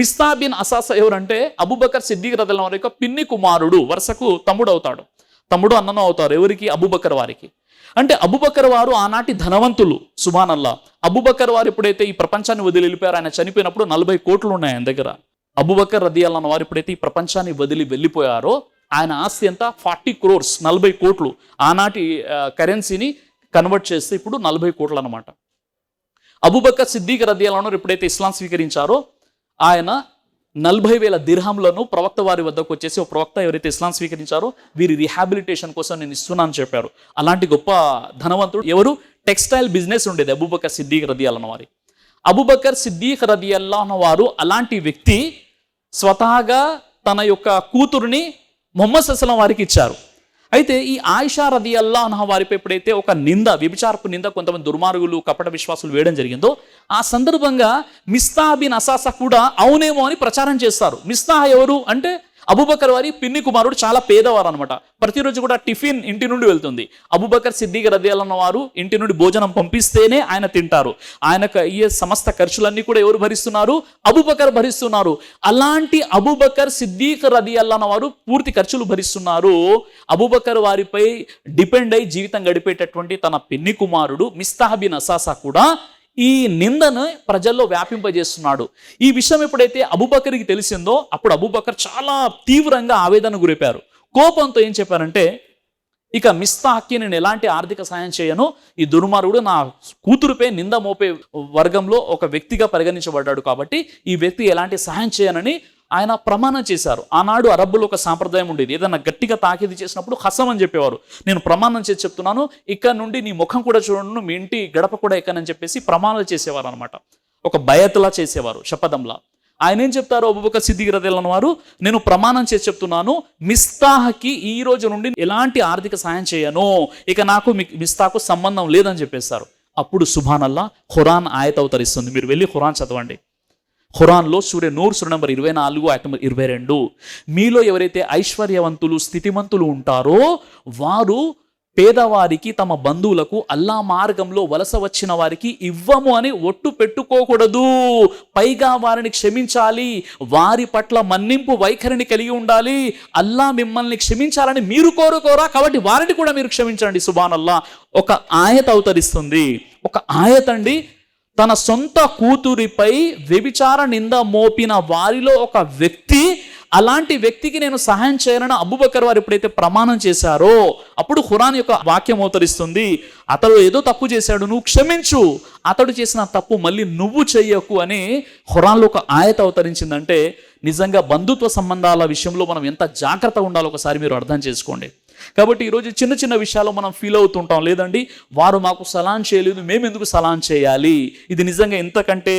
మిస్తాహ్ బిన్ అసాసా ఎవరంటే అబూబకర్ సిద్దిక్ రదియల్లాహు అన్హు యొక్క పిన్ని కుమారుడు, వరుసకు తమ్ముడు అవుతాడు. తమ్ముడు అన్నను అవుతారు. ఎవరికి? అబూబకర్ వారికి. అంటే అబూబకర్ వారు ఆనాటి ధనవంతులు. సుబ్హానల్లాహ్. అబూబకర్ వారు ఎప్పుడైతే ఈ ప్రపంచాన్ని వదిలి వెళ్ళిపోయారు, ఆయన చనిపోయినప్పుడు 40 కోట్లు ఉన్నాయి ఆయన దగ్గర. అబూబకర్ రదియల్లాహు అన్హు వారు ఎప్పుడైతే ఈ ప్రపంచాన్ని వదిలి వెళ్ళిపోయారో ఆయన ఆస్తి ఎంత? 40 crores, 40 కోట్లు. ఆనాటి కరెన్సీని కన్వర్ట్ చేస్తే ఇప్పుడు 40 కోట్లు అనమాట. అబూబకర్ సిద్దిక్ రదియల్లాహు అన్హు ఎప్పుడైతే ఇస్లాం స్వీకరించారో ఆయన 40,000 దిర్హంలను ప్రవక్త వారి వద్దకు వచ్చేసి, ఓ ప్రవక్త, ఎవరైతే ఇస్లాం స్వీకరించారో వీరి రిహాబిలిటేషన్ కోసం నేను ఇస్తున్నాను చెప్పారు. అలాంటి గొప్ప ధనవంతుడు ఎవరు? టెక్స్టైల్ బిజినెస్ ఉండేది అబూబకర్ సిద్దిక్ రదియల్లాహు అన్హు వారి. అబూబకర్ సిద్దిక్ రదియల్లాహు అన్హు వారు అలాంటి వ్యక్తి స్వతహాగా తన యొక్క కూతురుని ముహమ్మద్ సల్లల్లాహు అలైహి వసల్లం వారికి ఇచ్చారు. అయితే ఈ ఆయిషా రదియల్లాహు అన్హా వారిపై ఎప్పుడైతే ఒక నింద, వ్యభిచారపు నింద కొంతమంది దుర్మార్గులు, కపట విశ్వాసులు వేయడం జరిగిందో ఆ సందర్భంగా మిస్తాహ్ బిన్ అసాసా కూడా అవునేమో అని ప్రచారం చేస్తారు. మిస్తాహ్ ఎవరు అంటే అబూబకర్ వారి పిన్ని కుమారుడు, చాలా పేదవారు అనమాట. ప్రతిరోజు కూడా టిఫిన్ ఇంటి నుండి వెళ్తుంది. అబూబకర్ సిద్దిక్ రదియల్లాహు అన్హు వారు ఇంటి నుండి భోజనం పంపిస్తేనే ఆయన తింటారు. ఆయనకు అయ్యే సమస్త ఖర్చులన్నీ కూడా ఎవరు భరిస్తున్నారు? అబూబకర్ భరిస్తున్నారు. అలాంటి అబూబకర్ సిద్దిక్ రదియల్లాహు అన్హు వారు పూర్తి ఖర్చులు భరిస్తున్నారు. అబూబకర్ వారిపై డిపెండ్ అయి జీవితం గడిపేటటువంటి తన పిన్ని కుమారుడు మిస్తాహ్ బిన్ అసాసా కూడా ఈ నిందను ప్రజల్లో వ్యాపింపజేస్తున్నాడు. ఈ విషయం ఎప్పుడైతే అబూబకర్కి తెలిసిందో అప్పుడు అబూబకర్ చాలా తీవ్రంగా ఆవేదన గురైపారు. కోపంతో ఏం చెప్పారంటే, ఇక మిస్తాహ్కి నేను ఎలాంటి ఆర్థిక సాయం చేయను, ఈ దుర్మార్గుడు నా కూతురుపై నింద మోపే వర్గంలో ఒక వ్యక్తిగా పరిగణించబడ్డాడు కాబట్టి ఈ వ్యక్తి ఎలాంటి సహాయం చేయనని ఆయన ప్రమాణం చేశారు. ఆనాడు అరబ్బులో ఒక సాంప్రదాయం ఉండేది, ఏదైనా గట్టిగా తాకీదు చేసినప్పుడు హసం అని చెప్పేవారు. నేను ప్రమాణం చేసి చెప్తున్నాను, ఇక్కడ నుండి నీ ముఖం కూడా చూడను, మీ ఇంటి గడప కూడా ఎక్కనని చెప్పేసి ప్రమాణాలు చేసేవారు అనమాట. ఒక బయతులా చేసేవారు, శపథంలా. ఆయన ఏం చెప్తారు? అబూబకర్ సిద్దిక్ రదియల్లాహు అన్హు వారు, నేను ప్రమాణం చేసి చెప్తున్నాను, మిస్తాహ్కి ఈ రోజు నుండి ఎలాంటి ఆర్థిక సాయం చేయను, ఇక నాకు మిస్తాహ్కు సంబంధం లేదని చెప్పేస్తారు. అప్పుడు సుబ్హానల్లాహ్ ఖురాన్ ఆయత్ అవతరిస్తుంది. మీరు వెళ్ళి ఖురాన్ చదవండి. ఖురాన్లో సూర్య నూర్ సూర నంబర్ 24 ఆయత 22, మీలో ఎవరైతే ఐశ్వర్యవంతులు, స్థితిమంతులు ఉంటారో వారు పేదవారికి, తమ బంధువులకు, అల్లా మార్గంలో వలస వచ్చిన వారికి ఇవ్వము అని ఒట్టు పెట్టుకోకూడదు. పైగా వారిని క్షమించాలి, వారి పట్ల మన్నింపు వైఖరిని కలిగి ఉండాలి. అల్లా మిమ్మల్ని క్షమించాలని మీరు కోరుకోరా, కాబట్టి వారిని కూడా మీరు క్షమించండి. సుబ్హానల్లాహ్. ఒక ఆయత్ అవతరిస్తుంది. ఒక ఆయత్ అండి, తన సొంత కూతురిపై వ్యభిచార నింద మోపిన వారిలో ఒక వ్యక్తి, అలాంటి వ్యక్తికి నేను సహాయం చేయనని అబూబకర్ వారు ఎప్పుడైతే ప్రమాణం చేశారో అప్పుడు ఖురాన్ యొక్క వాక్యం అవతరిస్తుంది, అతడు ఏదో తప్పు చేశాడు, నువ్వు క్షమించు, అతడు చేసిన తప్పు మళ్ళీ నువ్వు చెయ్యకు అని ఖురాన్లో ఒక ఆయత్ అవతరించిందంటే నిజంగా బంధుత్వ సంబంధాల విషయంలో మనం ఎంత జాగ్రత్తగా ఉండాలో ఒకసారి మీరు అర్థం చేసుకోండి. కాబట్టి ఈరోజు చిన్న చిన్న విషయాల్లో మనం ఫీల్ అవుతుంటాం, లేదండి వారు మాకు సలాం చేయలేదు, మేము ఎందుకు సలాం చేయాలి. ఇది నిజంగా ఇంతకంటే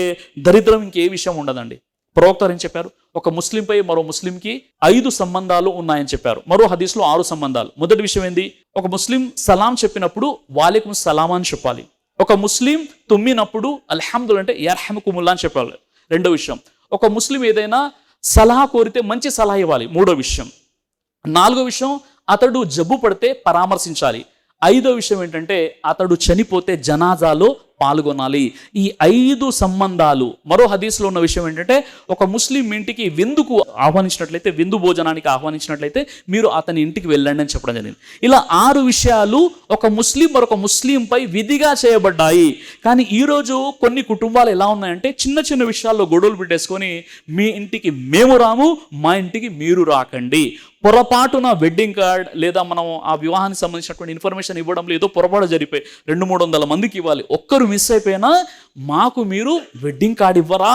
దరిద్రం ఇంకే విషయం ఉండదండి. ప్రవక్త ఏం చెప్పారు? ఒక ముస్లింపై మరో ముస్లింకి 5 సంబంధాలు ఉన్నాయని చెప్పారు. మరో హదీస్లో 6 సంబంధాలు. మొదటి విషయం ఏంది? ఒక ముస్లిం సలాం చెప్పినప్పుడు వాలేకుం సలాం అని చెప్పాలి. ఒక ముస్లిం తుమ్మినప్పుడు అల్హమ్దుల్లా అంటే యర్హముకుముల్లా అని చెప్పాలి. రెండో విషయం, ఒక ముస్లిం ఏదైనా సలహా కోరితే మంచి సలహా ఇవ్వాలి. మూడో విషయం. నాలుగో విషయం, అతడు జబ్బు పడితే పరామర్శించాలి. ఐదో విషయం ఏంటంటే అతడు చనిపోతే జనాజాలో పాల్గొనాలి. ఈ 5 సంబంధాలు. మరో హదీస్లో ఉన్న విషయం ఏంటంటే ఒక ముస్లిం ఇంటికి విందుకు ఆహ్వానించినట్లయితే, విందు భోజనానికి ఆహ్వానించినట్లయితే మీరు అతని ఇంటికి వెళ్ళండి అని చెప్పడం జరిగింది. ఇలా 6 విషయాలు ఒక ముస్లిం మరొక ముస్లింపై విధిగా చేయబడ్డాయి. కానీ ఈరోజు కొన్ని కుటుంబాలు ఎలా ఉన్నాయంటే చిన్న చిన్న విషయాల్లో గొడవలు పెట్టేసుకొని మీ ఇంటికి మేము రాము, మా ఇంటికి మీరు రాకండి. పొరపాటున వెడ్డింగ్ కార్డ్ లేదా మనం ఆ వివాహానికి సంబంధించినటువంటి ఇన్ఫర్మేషన్ ఇవ్వడంలో ఏదో పొరపాటు జరిగిపోయి 200-300 మందికి ఇవ్వాలి, ఒక్కరు మిస్ అయిపోయినా మాకు మీరు వెడ్డింగ్ కార్డ్ ఇవ్వరా,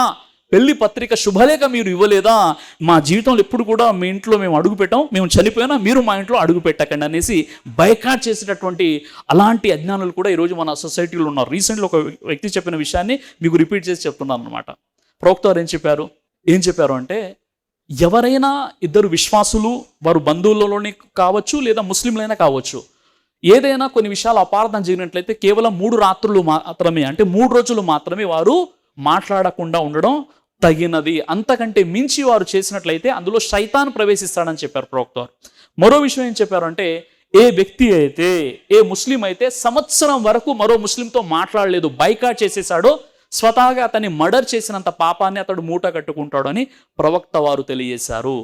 పెళ్లి పత్రిక శుభలేఖ మీరు ఇవ్వలేదా, మా జీవితంలో ఎప్పుడు కూడా మీ ఇంట్లో మేము అడుగు పెట్టాం, మేము చనిపోయినా మీరు మా ఇంట్లో అడుగు పెట్టకండి అనేసి బైకాట్ చేసేటటువంటి అలాంటి అజ్ఞానులు కూడా ఈరోజు మన సొసైటీలో ఉన్నారు. రీసెంట్లీ ఒక వ్యక్తి చెప్పిన విషయాన్ని మీకు రిపీట్ చేసి చెప్తున్నాను అనమాట. ప్రవక్త వారు ఏం చెప్పారు అంటే, ఎవరైనా ఇద్దరు విశ్వాసులు, వారు బంధువులలోనే కావచ్చు లేదా ముస్లింలైనా కావచ్చు, ఏదైనా కొన్ని విషయాలు అపార్థం జరిగినట్లయితే కేవలం 3 రాత్రులు మాత్రమే, అంటే 3 రోజులు మాత్రమే వారు మాట్లాడకుండా ఉండడం తగినది. అంతకంటే మించి వారు చేసినట్లయితే అందులో శైతాన్ ప్రవేశిస్తాడని చెప్పారు ప్రవక్త. మరో విషయం ఏం చెప్పారు అంటే, ఏ వ్యక్తి అయితే, ఏ ముస్లిం అయితే సంవత్సరం వరకు మరో ముస్లింతో మాట్లాడలేదు, బైకాట్ చేసేసాడో, స్వతహాగా అతన్ని మర్డర్ చేసినంత పాపాన్ని అతడు మూట కట్టుకుంటాడు అని ప్రవక్త వారు తెలియజేశారు.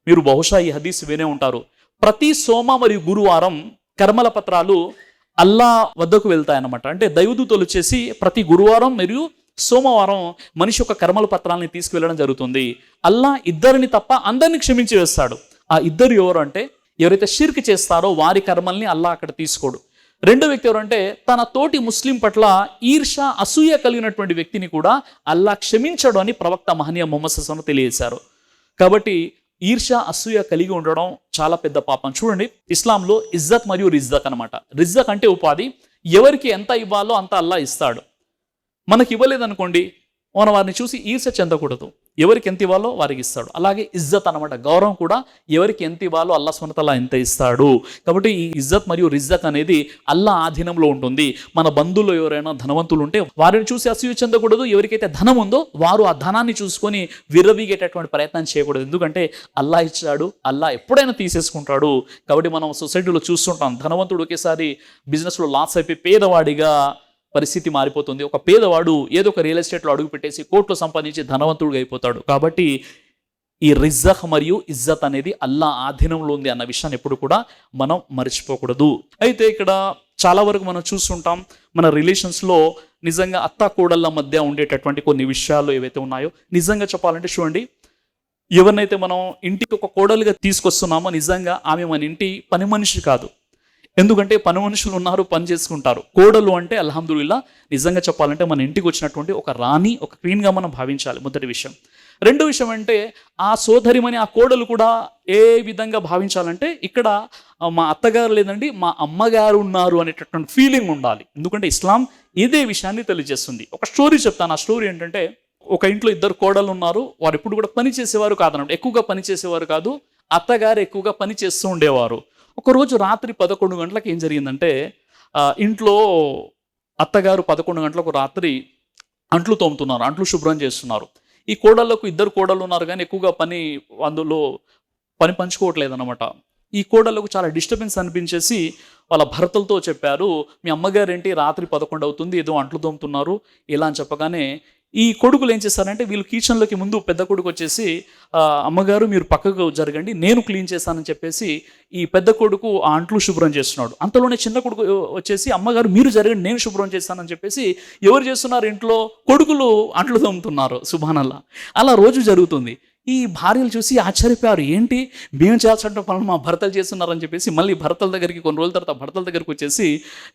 మీరు బహుశా ఈ హదీస్ వినే ఉంటారు. ప్రతి సోమ మరియు గురువారం కర్మల పత్రాలు అల్లా వద్దకు వెళ్తాయన్నమాట. అంటే దైవదూతలు వచ్చేసి ప్రతి గురువారం మరియు సోమవారం మనిషి యొక్క కర్మల పత్రాలని తీసుకువెళ్ళడం జరుగుతుంది. అల్లా ఇద్దరిని తప్ప అందరిని క్షమించి వేస్తాడు. ఆ ఇద్దరు ఎవరు అంటే, ఎవరైతే షిర్క్ చేస్తారో వారి కర్మల్ని అల్లా అక్కడ తీసుకోడు. రెండో వ్యక్తి ఎవరంటే, తన తోటి ముస్లిం పట్ల ఈర్ష అసూయ కలిగినటువంటి వ్యక్తిని కూడా అల్లా క్షమించడు అని ప్రవక్త మహనీయ ముహమ్మద్ సల్లల్లాహు అలైహి వసల్లం తెలియజేశారు. కాబట్టి ఈర్ష అసూయ కలిగి ఉండడం చాలా పెద్ద పాపం. చూడండి, ఇస్లాంలో ఇజ్జత్ మరియు రిజ్జక్ అనమాట. రిజ్జక్ అంటే ఉపాధి. ఎవరికి ఎంత ఇవ్వాలో అంత అల్లా ఇస్తాడు. మనకి ఇవ్వలేదనుకోండి, మనం వారిని చూసి ఈర్ష చెందకూడదు. ఎవరికి ఎంత ఇవ్వాలో వారికి ఇస్తాడు. అలాగే ఇజ్జత్ అనమాట, గౌరవం కూడా ఎవరికి ఎంత ఇవ్వాలో అల్లా సుబ్హానహు వ తఆలా ఎంత ఇస్తాడు. కాబట్టి ఈ ఇజ్జత్ మరియు రిజ్జక్ అనేది అల్లా ఆధీనంలో ఉంటుంది. మన బంధువులు ఎవరైనా ధనవంతులు ఉంటే వారిని చూసి అసూయ చెందకూడదు. ఎవరికైతే ధనం ఉందో వారు ఆ ధనాన్ని చూసుకొని విర్రవీగేటటువంటి ప్రయత్నం చేయకూడదు. ఎందుకంటే అల్లా ఇచ్చాడు, అల్లా ఎప్పుడైనా తీసేసుకుంటాడు. కాబట్టి మనం సొసైటీలో చూస్తుంటాం, ధనవంతుడు ఒకేసారి బిజినెస్లో లాస్ అయిపోయి పేదవాడిగా పరిస్థితి మారిపోతుంది. ఒక పేదవాడు ఏదో ఒక రియల్ ఎస్టేట్లో అడుగు పెట్టేసి కోట్లు సంపాదించి ధనవంతుడిగా అయిపోతాడు. కాబట్టి ఈ రిజ్జక్ మరియు ఇజ్జత్ అనేది అల్లా ఆధీనంలో ఉంది అన్న విషయాన్ని ఎప్పుడు కూడా మనం మర్చిపోకూడదు. అయితే ఇక్కడ చాలా వరకు మనం చూస్తుంటాం, మన రిలేషన్స్లో నిజంగా అత్త కోడళ్ళ మధ్య ఉండేటటువంటి కొన్ని విషయాలు ఏవైతే ఉన్నాయో, నిజంగా చెప్పాలంటే చూడండి, ఎవరినైతే మనం ఇంటికి ఒక కోడలుగా తీసుకొస్తున్నామో నిజంగా ఆమె మన ఇంటి పని మనిషి కాదు. ఎందుకంటే పని మనుషులు ఉన్నారు, పని చేసుకుంటారు. కోడలు అంటే అల్హమ్దులిల్లా నిజంగా చెప్పాలంటే మన ఇంటికి వచ్చినటువంటి ఒక రాణి, ఒక క్వీన్గా మనం భావించాలి. మొదటి విషయం. రెండో విషయం అంటే ఆ సోదరిమని, ఆ కోడలు కూడా ఏ విధంగా భావించాలంటే, ఇక్కడ మా అత్తగారు లేదండి మా అమ్మగారు ఉన్నారు అనేటటువంటి ఫీలింగ్ ఉండాలి. ఎందుకంటే ఇస్లాం ఇదే విషయాన్ని తెలియజేస్తుంది. ఒక స్టోరీ చెప్తాను. ఆ స్టోరీ ఏంటంటే, ఒక ఇంట్లో ఇద్దరు కోడలు ఉన్నారు. వారు ఎప్పుడు కూడా పని చేసేవారు కాదన్నమాట, ఎక్కువగా పని చేసేవారు కాదు. అత్తగారు ఎక్కువగా పని చేస్తూ ఉండేవారు. ఒకరోజు రాత్రి 11 గంటలకు ఏం జరిగిందంటే, ఇంట్లో అత్తగారు 11 గంటలకు రాత్రి అంట్లు తోముతున్నారు, అంట్లు శుభ్రం చేస్తున్నారు. ఈ కోడళ్ళకు ఇద్దరు కోడళ్ళు ఉన్నారు కానీ ఎక్కువగా అందులో పని పంచుకోవట్లేదు అనమాట. ఈ కోడళ్ళకు చాలా డిస్టర్బెన్స్ అనిపించేసి వాళ్ళ భర్తలతో చెప్పారు, మీ అమ్మగారు ఏంటి రాత్రి 11 అవుతుంది, ఏదో అంట్లు తోముతున్నారు ఇలా అని చెప్పగానే ఈ కొడుకులు ఏం చేస్తారంటే, వీళ్ళు కిచెన్లోకి ముందు పెద్ద కొడుకు వచ్చేసి, అమ్మగారు మీరు పక్కకు జరగండి నేను క్లీన్ చేస్తానని చెప్పేసి ఈ పెద్ద కొడుకు ఆ అంట్లు శుభ్రం చేస్తున్నాడు. అంతలోనే చిన్న కొడుకు వచ్చేసి, అమ్మగారు మీరు జరగండి నేను శుభ్రం చేస్తానని చెప్పేసి ఎవరు చేస్తున్నారు, ఇంట్లో కొడుకులు అంట్లు తోముతున్నారు. సుబ్హానల్లా. అలా రోజు జరుగుతుంది. ఈ భార్యలు చూసి ఆశ్చర్యపోయారు, ఏంటి మేము చేయాల్సిన పనులు మా భర్తలు చేస్తున్నారని చెప్పేసి మళ్ళీ భర్తల దగ్గరికి కొన్ని రోజుల తర్వాత భర్తల దగ్గరికి వచ్చేసి,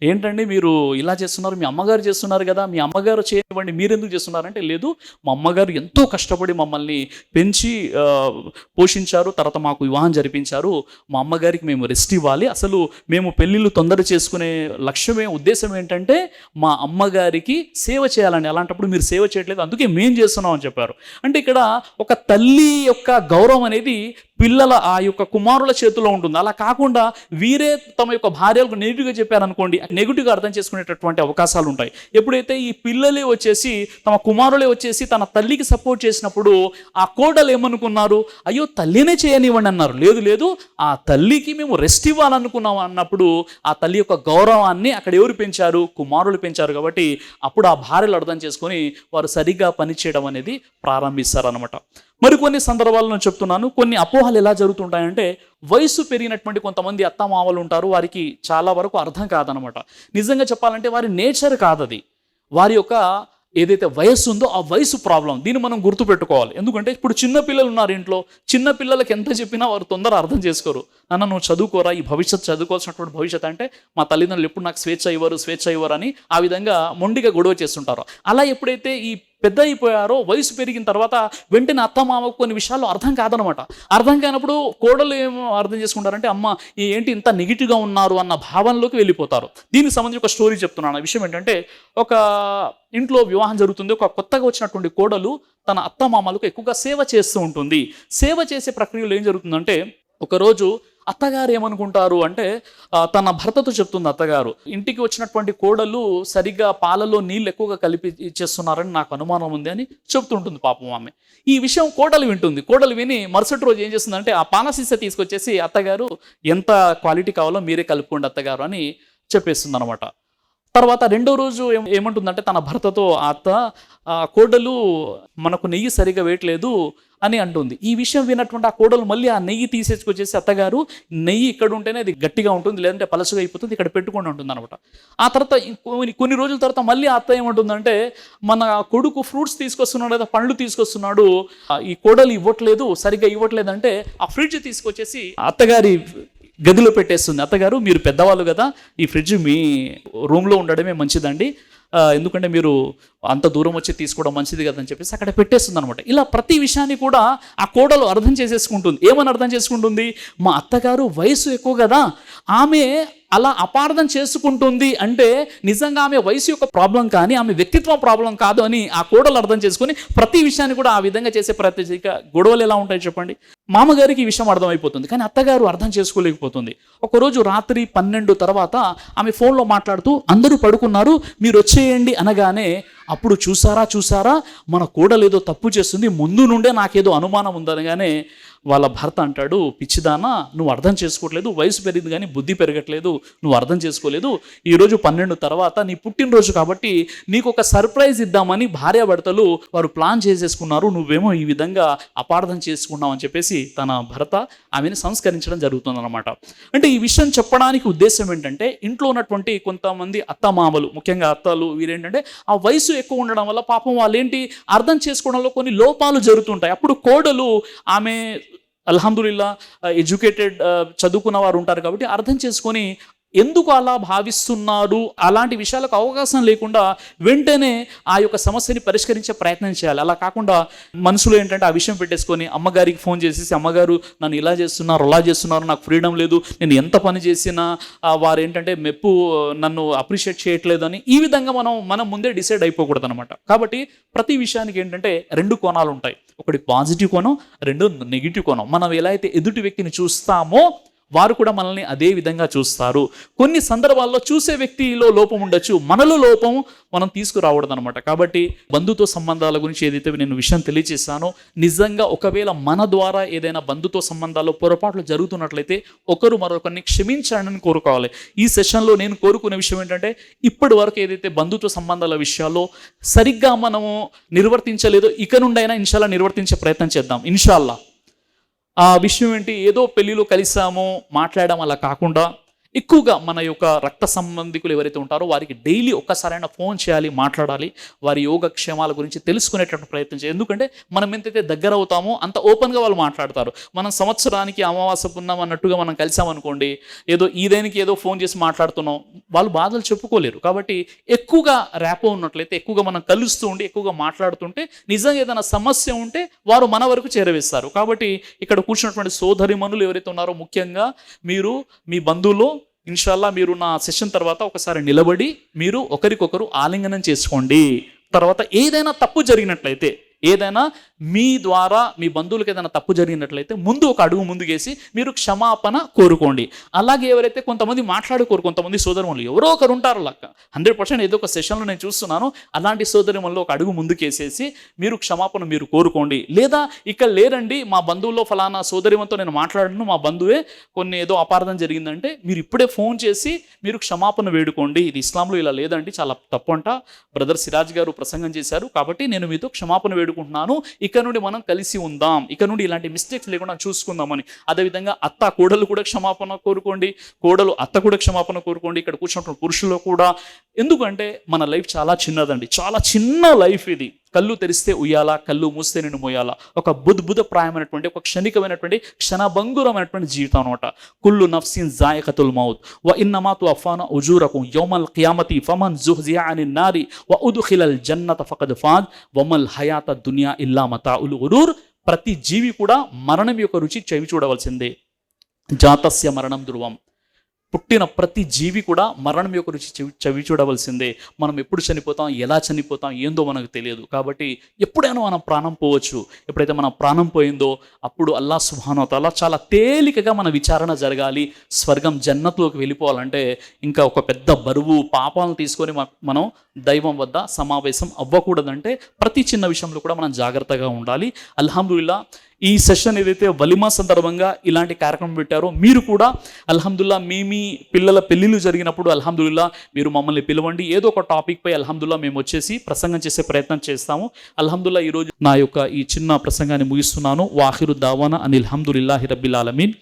ఏంటండి మీరు ఇలా చేస్తున్నారు, మీ అమ్మగారు చేస్తున్నారు కదా, మీ అమ్మగారు చేయని కానివ్వండి మీరెందుకు చేస్తున్నారంటే, లేదు మా అమ్మగారు ఎంతో కష్టపడి మమ్మల్ని పెంచి పోషించారు, తర్వాత మాకు వివాహం జరిపించారు, మా అమ్మగారికి మేము రెస్ట్ ఇవ్వాలి, అసలు మేము పెళ్ళిళ్ళు తొందర చేసుకునే ఉద్దేశం ఏంటంటే మా అమ్మగారికి సేవ చేయాలని, అలాంటప్పుడు మీరు సేవ చేయట్లేదు అందుకే మేం చేస్తున్నాం అని చెప్పారు. అంటే ఇక్కడ ఒక తల్లి యొక్క గౌరవం అనేది పిల్లల ఆ యొక్క కుమారుల చేతిలో ఉంటుంది. అలా కాకుండా వీరే తమ యొక్క భార్యలకు నెగిటివ్గా చెప్పారనుకోండి, నెగిటివ్గా అర్థం చేసుకునేటటువంటి అవకాశాలు ఉంటాయి. ఎప్పుడైతే ఈ పిల్లలే వచ్చేసి తమ కుమారులే వచ్చేసి తన తల్లికి సపోర్ట్ చేసినప్పుడు ఆ కోడలు ఏమనుకున్నారు, అయ్యో తల్లినే చేయనివ్వండి అన్నారు. లేదు లేదు, ఆ తల్లికి మేము రెస్ట్ ఇవ్వాలనుకున్నాం అన్నప్పుడు ఆ తల్లి యొక్క గౌరవాన్ని అక్కడ ఎవరు పెంచారు, కుమారులు పెంచారు. కాబట్టి అప్పుడు ఆ భార్యలు అర్థం చేసుకొని వారు సరిగ్గా పనిచేయడం అనేది ప్రారంభిస్తారనమాట. మరికొన్ని సందర్భాలను చెప్తున్నాను. కొన్ని అపోహలు ఎలా జరుగుతుంటాయంటే, వయసు పెరిగినటువంటి కొంతమంది అత్తమామలు ఉంటారు, వారికి చాలా వరకు అర్థం కాదనమాట. నిజంగా చెప్పాలంటే వారి నేచర్ కాదది, వారి యొక్క ఏదైతే వయస్సు ఉందో ఆ వయసు ప్రాబ్లం. దీన్ని మనం గుర్తుపెట్టుకోవాలి. ఎందుకంటే ఇప్పుడు చిన్నపిల్లలు ఉన్నారు ఇంట్లో, చిన్నపిల్లలకి ఎంత చెప్పినా వారు తొందర అర్థం చేసుకోరు. నాన్న నువ్వు చదువుకోరా, ఈ భవిష్యత్తు చదువుకోవాల్సినటువంటి భవిష్యత్తు అంటే మా తల్లిదండ్రులు ఎప్పుడు నాకు స్వేచ్ఛ ఇవ్వరు అని ఆ విధంగా మొండిగా గొడవ చేస్తుంటారు. అలా ఎప్పుడైతే ఈ పెద్ద అయిపోయారో, వయసు పెరిగిన తర్వాత వెంటనే అత్తమామకు కొన్ని విషయాలు అర్థం కాదనమాట. అర్థం కానప్పుడు కోడలు ఏమో అర్థం చేసుకుంటారంటే, అమ్మ ఏంటి ఇంత నెగిటివ్గా ఉన్నారు అన్న భావనలోకి వెళ్ళిపోతారు. దీనికి సంబంధించి ఒక స్టోరీ చెప్తున్నాను. ఆ విషయం ఏంటంటే, ఒక ఇంట్లో వివాహం జరుగుతుంది. ఒక కొత్తగా వచ్చినటువంటి కోడలు తన అత్తమామలకు ఎక్కువగా సేవ చేస్తూ ఉంటుంది. సేవ చేసే ప్రక్రియలో ఏం జరుగుతుందంటే, ఒకరోజు అత్తగారు ఏమనుకుంటారు అంటే, తన భర్తతో చెప్తుంది అత్తగారు, ఇంటికి వచ్చినటువంటి కోడలు సరిగ్గా పాలలో నీళ్ళు ఎక్కువగా కలిపి ఇచ్చేస్తున్నారని నాకు అనుమానం ఉంది అని చెప్తుంటుంది పాపం ఆమె. ఈ విషయం కోడలు వింటుంది. కోడలు విని మరుసటి రోజు ఏం చేస్తుందంటే, ఆ పాల సీసా తీసుకొచ్చేసి అత్తగారు ఎంత క్వాలిటీ కావాలో మీరే కలుపుకోండి అత్తగారు అని చెప్పేస్తుంది అనమాట. తర్వాత రెండో రోజు ఏమంటుందంటే తన భర్తతో, అత్త కోడలు మనకు నెయ్యి సరిగా వేయట్లేదు అని అంటుంది. ఈ విషయం విన్నటువంటి ఆ కోడలు మళ్ళీ ఆ నెయ్యి తీసేసుకొచ్చేసి, అత్తగారు నెయ్యి ఇక్కడ ఉంటేనే అది గట్టిగా ఉంటుంది, లేదంటే పలసగా అయిపోతుంది, ఇక్కడ పెట్టుకొని ఉంటుంది అనమాట. ఆ తర్వాత కొన్ని రోజుల తర్వాత మళ్ళీ అత్త ఏమంటుందంటే, మన కొడుకు ఫ్రూట్స్ తీసుకొస్తున్నాడు లేదా పండ్లు తీసుకొస్తున్నాడు, ఈ కోడలు సరిగ్గా ఇవ్వట్లేదు అంటే ఆ ఫ్రిడ్జ్ తీసుకొచ్చేసి అత్తగారి గదిలో పెట్టేస్తుంది. అత్తగారు మీరు పెద్దవాళ్ళు కదా, ఈ ఫ్రిడ్జ్ మీ రూమ్లో ఉండడమే మంచిదండి, ఎందుకంటే మీరు అంత దూరం వచ్చి తీసుకోవడం మంచిది కదని చెప్పేసి అక్కడ పెట్టేస్తుంది అనమాట. ఇలా ప్రతి విషయాన్ని కూడా ఆ కోడలు అర్థం చేసేసుకుంటుంది. ఏమని అర్థం చేసుకుంటుంది, మా అత్తగారు వయసు ఎక్కువ కదా, ఆమె అలా అపార్థం చేసుకుంటుంది అంటే నిజంగా ఆమె వయసు యొక్క ప్రాబ్లం కానీ ఆమె వ్యక్తిత్వం ప్రాబ్లం కాదు అని ఆ కోడలు అర్థం చేసుకుని ప్రతి విషయాన్ని కూడా ఆ విధంగా చేసే గొడవలు ఎలా ఉంటాయి చెప్పండి. మామగారికి ఈ విషయం అర్థమైపోతుంది, కానీ అత్తగారు అర్థం చేసుకోలేకపోతుంది. ఒకరోజు రాత్రి 12 తర్వాత ఆమె ఫోన్లో మాట్లాడుతూ, అందరూ పడుకున్నారు మీరు వచ్చేయండి అనగానే, అప్పుడు చూసారా మన కోడలు ఏదో తప్పు చేస్తుంది, ముందు నుండే నాకేదో అనుమానం ఉందనగానే వాళ్ళ భర్త అంటాడు, పిచ్చిదానా నువ్వు అర్థం చేసుకోవట్లేదు, వయసు పెరిగింది కానీ బుద్ధి పెరగట్లేదు, నువ్వు అర్థం చేసుకోలేదు, ఈరోజు 12 తర్వాత నీ పుట్టినరోజు కాబట్టి నీకు ఒక సర్ప్రైజ్ ఇద్దామని భార్యాభర్తలు వారు ప్లాన్ చేసేసుకున్నారు, నువ్వేమో ఈ విధంగా అపార్థం చేసుకున్నావు అని చెప్పేసి తన భర్త ఆమెను సంస్కరించడం జరుగుతుందన్నమాట. అంటే ఈ విషయం చెప్పడానికి ఉద్దేశం ఏంటంటే, ఇంట్లో ఉన్నటువంటి కొంతమంది అత్తమామలు, ముఖ్యంగా అత్తలు, వీరేంటంటే ఆ వయసు ఎక్కువ ఉండడం వల్ల పాపం వాళ్ళు ఏంటి అర్థం చేసుకోవడంలో కొన్ని లోపాలు జరుగుతుంటాయి. అప్పుడు కోడలు ఆమె అల్హమ్దులిల్లా ఎడ్యుకేటెడ్ చదువుకున్న వారు ఉంటారు కాబట్టి అర్థం చేసుకొని ఎందుకు అలా భావిస్తున్నారు అలాంటి విషయాలకు అవకాశం లేకుండా వెంటనే ఆ యొక్క సమస్యని పరిష్కరించే ప్రయత్నం చేయాలి. అలా కాకుండా మనసులో ఏంటంటే ఆ విషయం పెట్టేసుకొని అమ్మగారికి ఫోన్ చేసేసి, అమ్మగారు నన్ను ఇలా చేస్తున్నారు అలా చేస్తున్నారు, నాకు ఫ్రీడమ్ లేదు, నేను ఎంత పని చేసినా వారు ఏంటంటే మెప్పు నన్ను అప్రిషియేట్ చేయట్లేదు అని ఈ విధంగా మనం ముందే డిసైడ్ అయిపోకూడదు అనమాట. కాబట్టి ప్రతి విషయానికి ఏంటంటే 2 కోణాలు ఉంటాయి, ఒకటి పాజిటివ్ కోణం, 2 నెగిటివ్ కోణం. మనం ఎలా అయితే ఎదుటి వ్యక్తిని చూస్తామో వారు కూడా మనల్ని అదే విధంగా చూస్తారు. కొన్ని సందర్భాల్లో చూసే వ్యక్తిలో లోపం ఉండొచ్చు, మనలో లోపం మనం తీసుకురావడం అనమాట. కాబట్టి బంధుత్వ సంబంధాల గురించి ఏదైతే నేను విషయం తెలియజేశానో, నిజంగా ఒకవేళ మన ద్వారా ఏదైనా బంధుత్వ సంబంధాల్లో పొరపాట్లు జరుగుతున్నట్లయితే ఒకరు మరొకరిని క్షమించాలని కోరుకోవాలి. ఈ సెషన్లో నేను కోరుకునే విషయం ఏంటంటే, ఇప్పటి వరకు ఏదైతే బంధుత్వ సంబంధాల విషయాల్లో సరిగ్గా మనము నిర్వర్తించలేదో ఇక నుండైనా ఇన్షాల్లా నిర్వర్తించే ప్రయత్నం చేద్దాం ఇన్షాల్లా. ఆ విషయం ఏంటి, ఏదో పెళ్ళిలో కలిసాము మాట్లాడడం అలా కాకుండా ఎక్కువగా మన యొక్క రక్త సంబంధికులు ఎవరైతే ఉంటారో వారికి డైలీ ఒక్కసారైనా ఫోన్ చేయాలి, మాట్లాడాలి, వారి యోగక్షేమాల గురించి తెలుసుకునేటటువంటి ప్రయత్నం చేయాలి. ఎందుకంటే మనం ఎంతైతే దగ్గర అవుతామో అంత ఓపెన్గా వాళ్ళు మాట్లాడతారు. మనం సంవత్సరానికి అమావాస్య పున్నాం అన్నట్టుగా మనం కలిసామనుకోండి, ఏదో ఈదేనికి ఏదో ఫోన్ చేసి మాట్లాడుతున్నాం, వాళ్ళు బాధలు చెప్పుకోలేరు. కాబట్టి ఎక్కువగా ర్యాపో ఉన్నట్లయితే, ఎక్కువగా మనం కలుస్తూ ఉండి ఎక్కువగా మాట్లాడుతుంటే నిజంగా ఏదైనా సమస్య ఉంటే వారు మన వరకు చేరవేస్తారు. కాబట్టి ఇక్కడ కూర్చున్నటువంటి సోదరిమణులు ఎవరైతే ఉన్నారో, ముఖ్యంగా మీరు మీ బంధువులు ఇన్షాల్లా మీరు నా సెషన్ తర్వాత ఒకసారి నిలబడి మీరు ఒకరికొకరు ఆలింగనం చేసుకోండి. తర్వాత ఏదైనా తప్పు జరిగినట్లయితే, ఏదైనా మీ ద్వారా మీ బంధువులకు ఏదైనా తప్పు జరిగినట్లయితే ముందు ఒక అడుగు ముందుకేసి మీరు క్షమాపణ కోరుకోండి. అలాగే ఎవరైతే కొంతమంది మాట్లాడుకోరు, కొంతమంది సోదరులు ఎవరో ఒకరు ఉంటారు, 100% ఏదో ఒక సెషన్లో నేను చూస్తున్నాను, అలాంటి సోదరులలో ఒక అడుగు ముందుకేసేసి మీరు క్షమాపణ మీరు కోరుకోండి. లేదా ఇక్కడ లేరండి మా బంధువుల్లో ఫలానా సోదరిమంతో నేను మాట్లాడను, మా బంధువే కొన్ని ఏదో అపార్థం జరిగిందంటే మీరు ఇప్పుడే ఫోన్ చేసి మీరు క్షమాపణ వేడుకోండి. ఇది ఇస్లాంలో ఇలా లేదండి, చాలా తప్పు అంట, బ్రదర్ సిరాజ్ గారు ప్రసంగం చేశారు, కాబట్టి నేను మీతో క్షమాపణ వేడుకుంటున్నాను, ఇక నుండి మనం కలిసి ఉందాం, ఇక నుండి ఇలాంటి మిస్టేక్స్ లేకుండా చూసుకుందామని. అదేవిధంగా అత్త కోడలు కూడా క్షమాపణ కోరుకోండి, కోడలు అత్త కూడా క్షమాపణ కోరుకోండి, ఇక్కడ కూర్చున్నటువంటి పురుషులు కూడా. ఎందుకంటే మన లైఫ్ చాలా చిన్నదండి, చాలా చిన్న లైఫ్ ఇది. కళ్ళు తెరిస్తే ఉయ్యాల, కళ్ళు మూస్తే నేను మోయాల. ఒక బుద్ధిప్రాయమైనటువంటి, ఒక క్షణికమైనటువంటి, క్షణభంగురమైనటువంటి జీవితం అనమాట. కుల్లు నఫ్సిన్ జాయకతుల్ మౌత్ వ ఇన్నమా తువఫాన ఉజూరకుం యౌమల్ ఖియామతి ఫమన్ జుహ్జియా అనిన్ నారి వ ఉద్ఖిలల్ జన్నత ఫఖద్ ఫాజ్ వమల్ హయాత దునియా ఇల్లా మతాఉల్ గురూర్. ప్రతి జీవి కూడా మరణం యొక్క రుచి చెవి చూడవలసిందే. జాతస్య మరణం ధ్రువం. పుట్టిన ప్రతి జీవి కూడా మరణం యొక్క రుచి చవి చూడవలసిందే. మనం ఎప్పుడు చనిపోతాం, ఎలా చనిపోతాం ఏందో మనకు తెలియదు. కాబట్టి ఎప్పుడైనా మనం ప్రాణం పోవచ్చు. ఎప్పుడైతే మన ప్రాణం పోయిందో అప్పుడు అల్లాహ్ సుబ్హానహు వ తఆలా చాలా తేలికగా మన విచారణ జరగాలి. స్వర్గం జన్నత్లోకి వెళ్ళిపోవాలంటే ఇంకా ఒక పెద్ద బరువు పాపాలను తీసుకొని మనం దైవం వద్ద సమావేశం అవ్వకూడదంటే ప్రతి చిన్న విషయంలో కూడా మనం జాగ్రత్తగా ఉండాలి. అల్హమ్దులిల్లా ఈ సెషన్ ఏదైతే వలిమా సందర్భంగా ఇలాంటి కార్యక్రమం పెట్టారో మీరు కూడా అల్హమ్దుల్లా మీ పిల్లల పెళ్ళిళ్ళు జరిగినప్పుడు అల్హమ్దుల్లా మీరు మమ్మల్ని పిలవండి. ఏదో ఒక టాపిక్ పై అల్హమ్దుల్లా మేము వచ్చేసి ప్రసంగం చేసే ప్రయత్నం చేస్తాము. అల్హమ్దుల్లా ఈరోజు నా యొక్క ఈ చిన్న ప్రసంగాన్ని ముగిస్తున్నాను. వాఖిరు దావానా అనిల్ హమ్దులిల్లాహి రబ్బిల్ ఆలమీన్.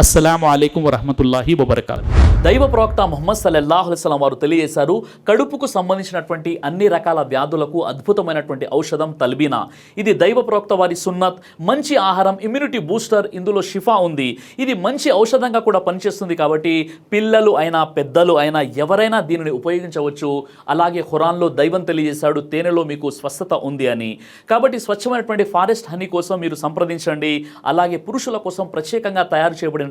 అస్సలాము అలైకుం వరహమతుల్లాహి వబరకాతుహు. దైవ ప్రవక్త ముహమ్మద్ సల్లల్లాహు అలైహి వసల్లం వారు తెలియజేశారు, కడుపుకు సంబంధించినటువంటి అన్ని రకాల వ్యాధులకు అద్భుతమైనటువంటి ఔషధం తల్బీనా. ఇది దైవ ప్రవక్త వారి సున్నత్, మంచి ఆహారం, ఇమ్యూనిటీ బూస్టర్, ఇందులో షిఫా ఉంది. ఇది మంచి ఔషధంగా కూడా పనిచేస్తుంది. కాబట్టి పిల్లలు అయినా పెద్దలు అయినా ఎవరైనా దీనిని ఉపయోగించవచ్చు. అలాగే ఖురాన్లో దైవం తెలియజేశాడు, తేనెలో మీకు స్వస్థత ఉంది అని. కాబట్టి స్వచ్ఛమైనటువంటి ఫారెస్ట్ హనీ కోసం మీరు సంప్రదించండి. అలాగే పురుషుల కోసం ప్రత్యేకంగా తయారు చేయబడిన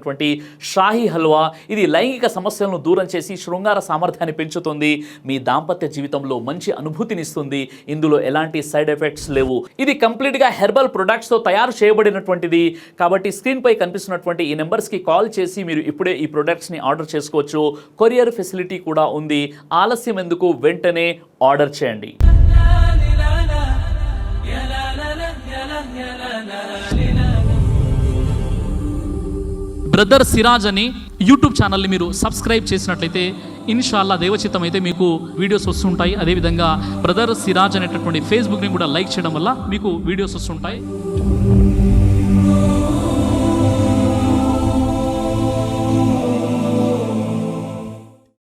షాహీ హల్వా, ఇది లైంగిక సమస్యలను దూరం చేసి శృంగార సామర్థ్యాన్ని పెంచుతుంది, మీ దాంపత్య జీవితంలో మంచి అనుభూతినిస్తుంది. ఇందులో ఎలాంటి సైడ్ ఎఫెక్ట్స్ లేవు. ఇది కంప్లీట్గా హెర్బల్ ప్రొడక్ట్స్ తో తయారు చేయబడినటువంటిది. కాబట్టి స్క్రీన్ పై కనిపిస్తున్నటువంటి ఈ నెంబర్స్కి కాల్ చేసి మీరు ఇప్పుడే ఈ ప్రొడక్ట్స్ని ఆర్డర్ చేసుకోవచ్చు. కొరియర్ ఫెసిలిటీ కూడా ఉంది. ఆలస్యం ఎందుకు, వెంటనే ఆర్డర్ చేయండి. బ్రదర్ సిరాజ్ అని యూట్యూబ్ ఛానల్ని మీరు సబ్స్క్రైబ్ చేసినట్లయితే ఇన్షాల్లా దేవచిత్తం అయితే మీకు వీడియోస్ వస్తుంటాయి. అదేవిధంగా బ్రదర్ సిరాజ్ అనేటటువంటి ఫేస్బుక్ని కూడా లైక్ చేయడం వల్ల మీకు వీడియోస్ వస్తుంటాయి.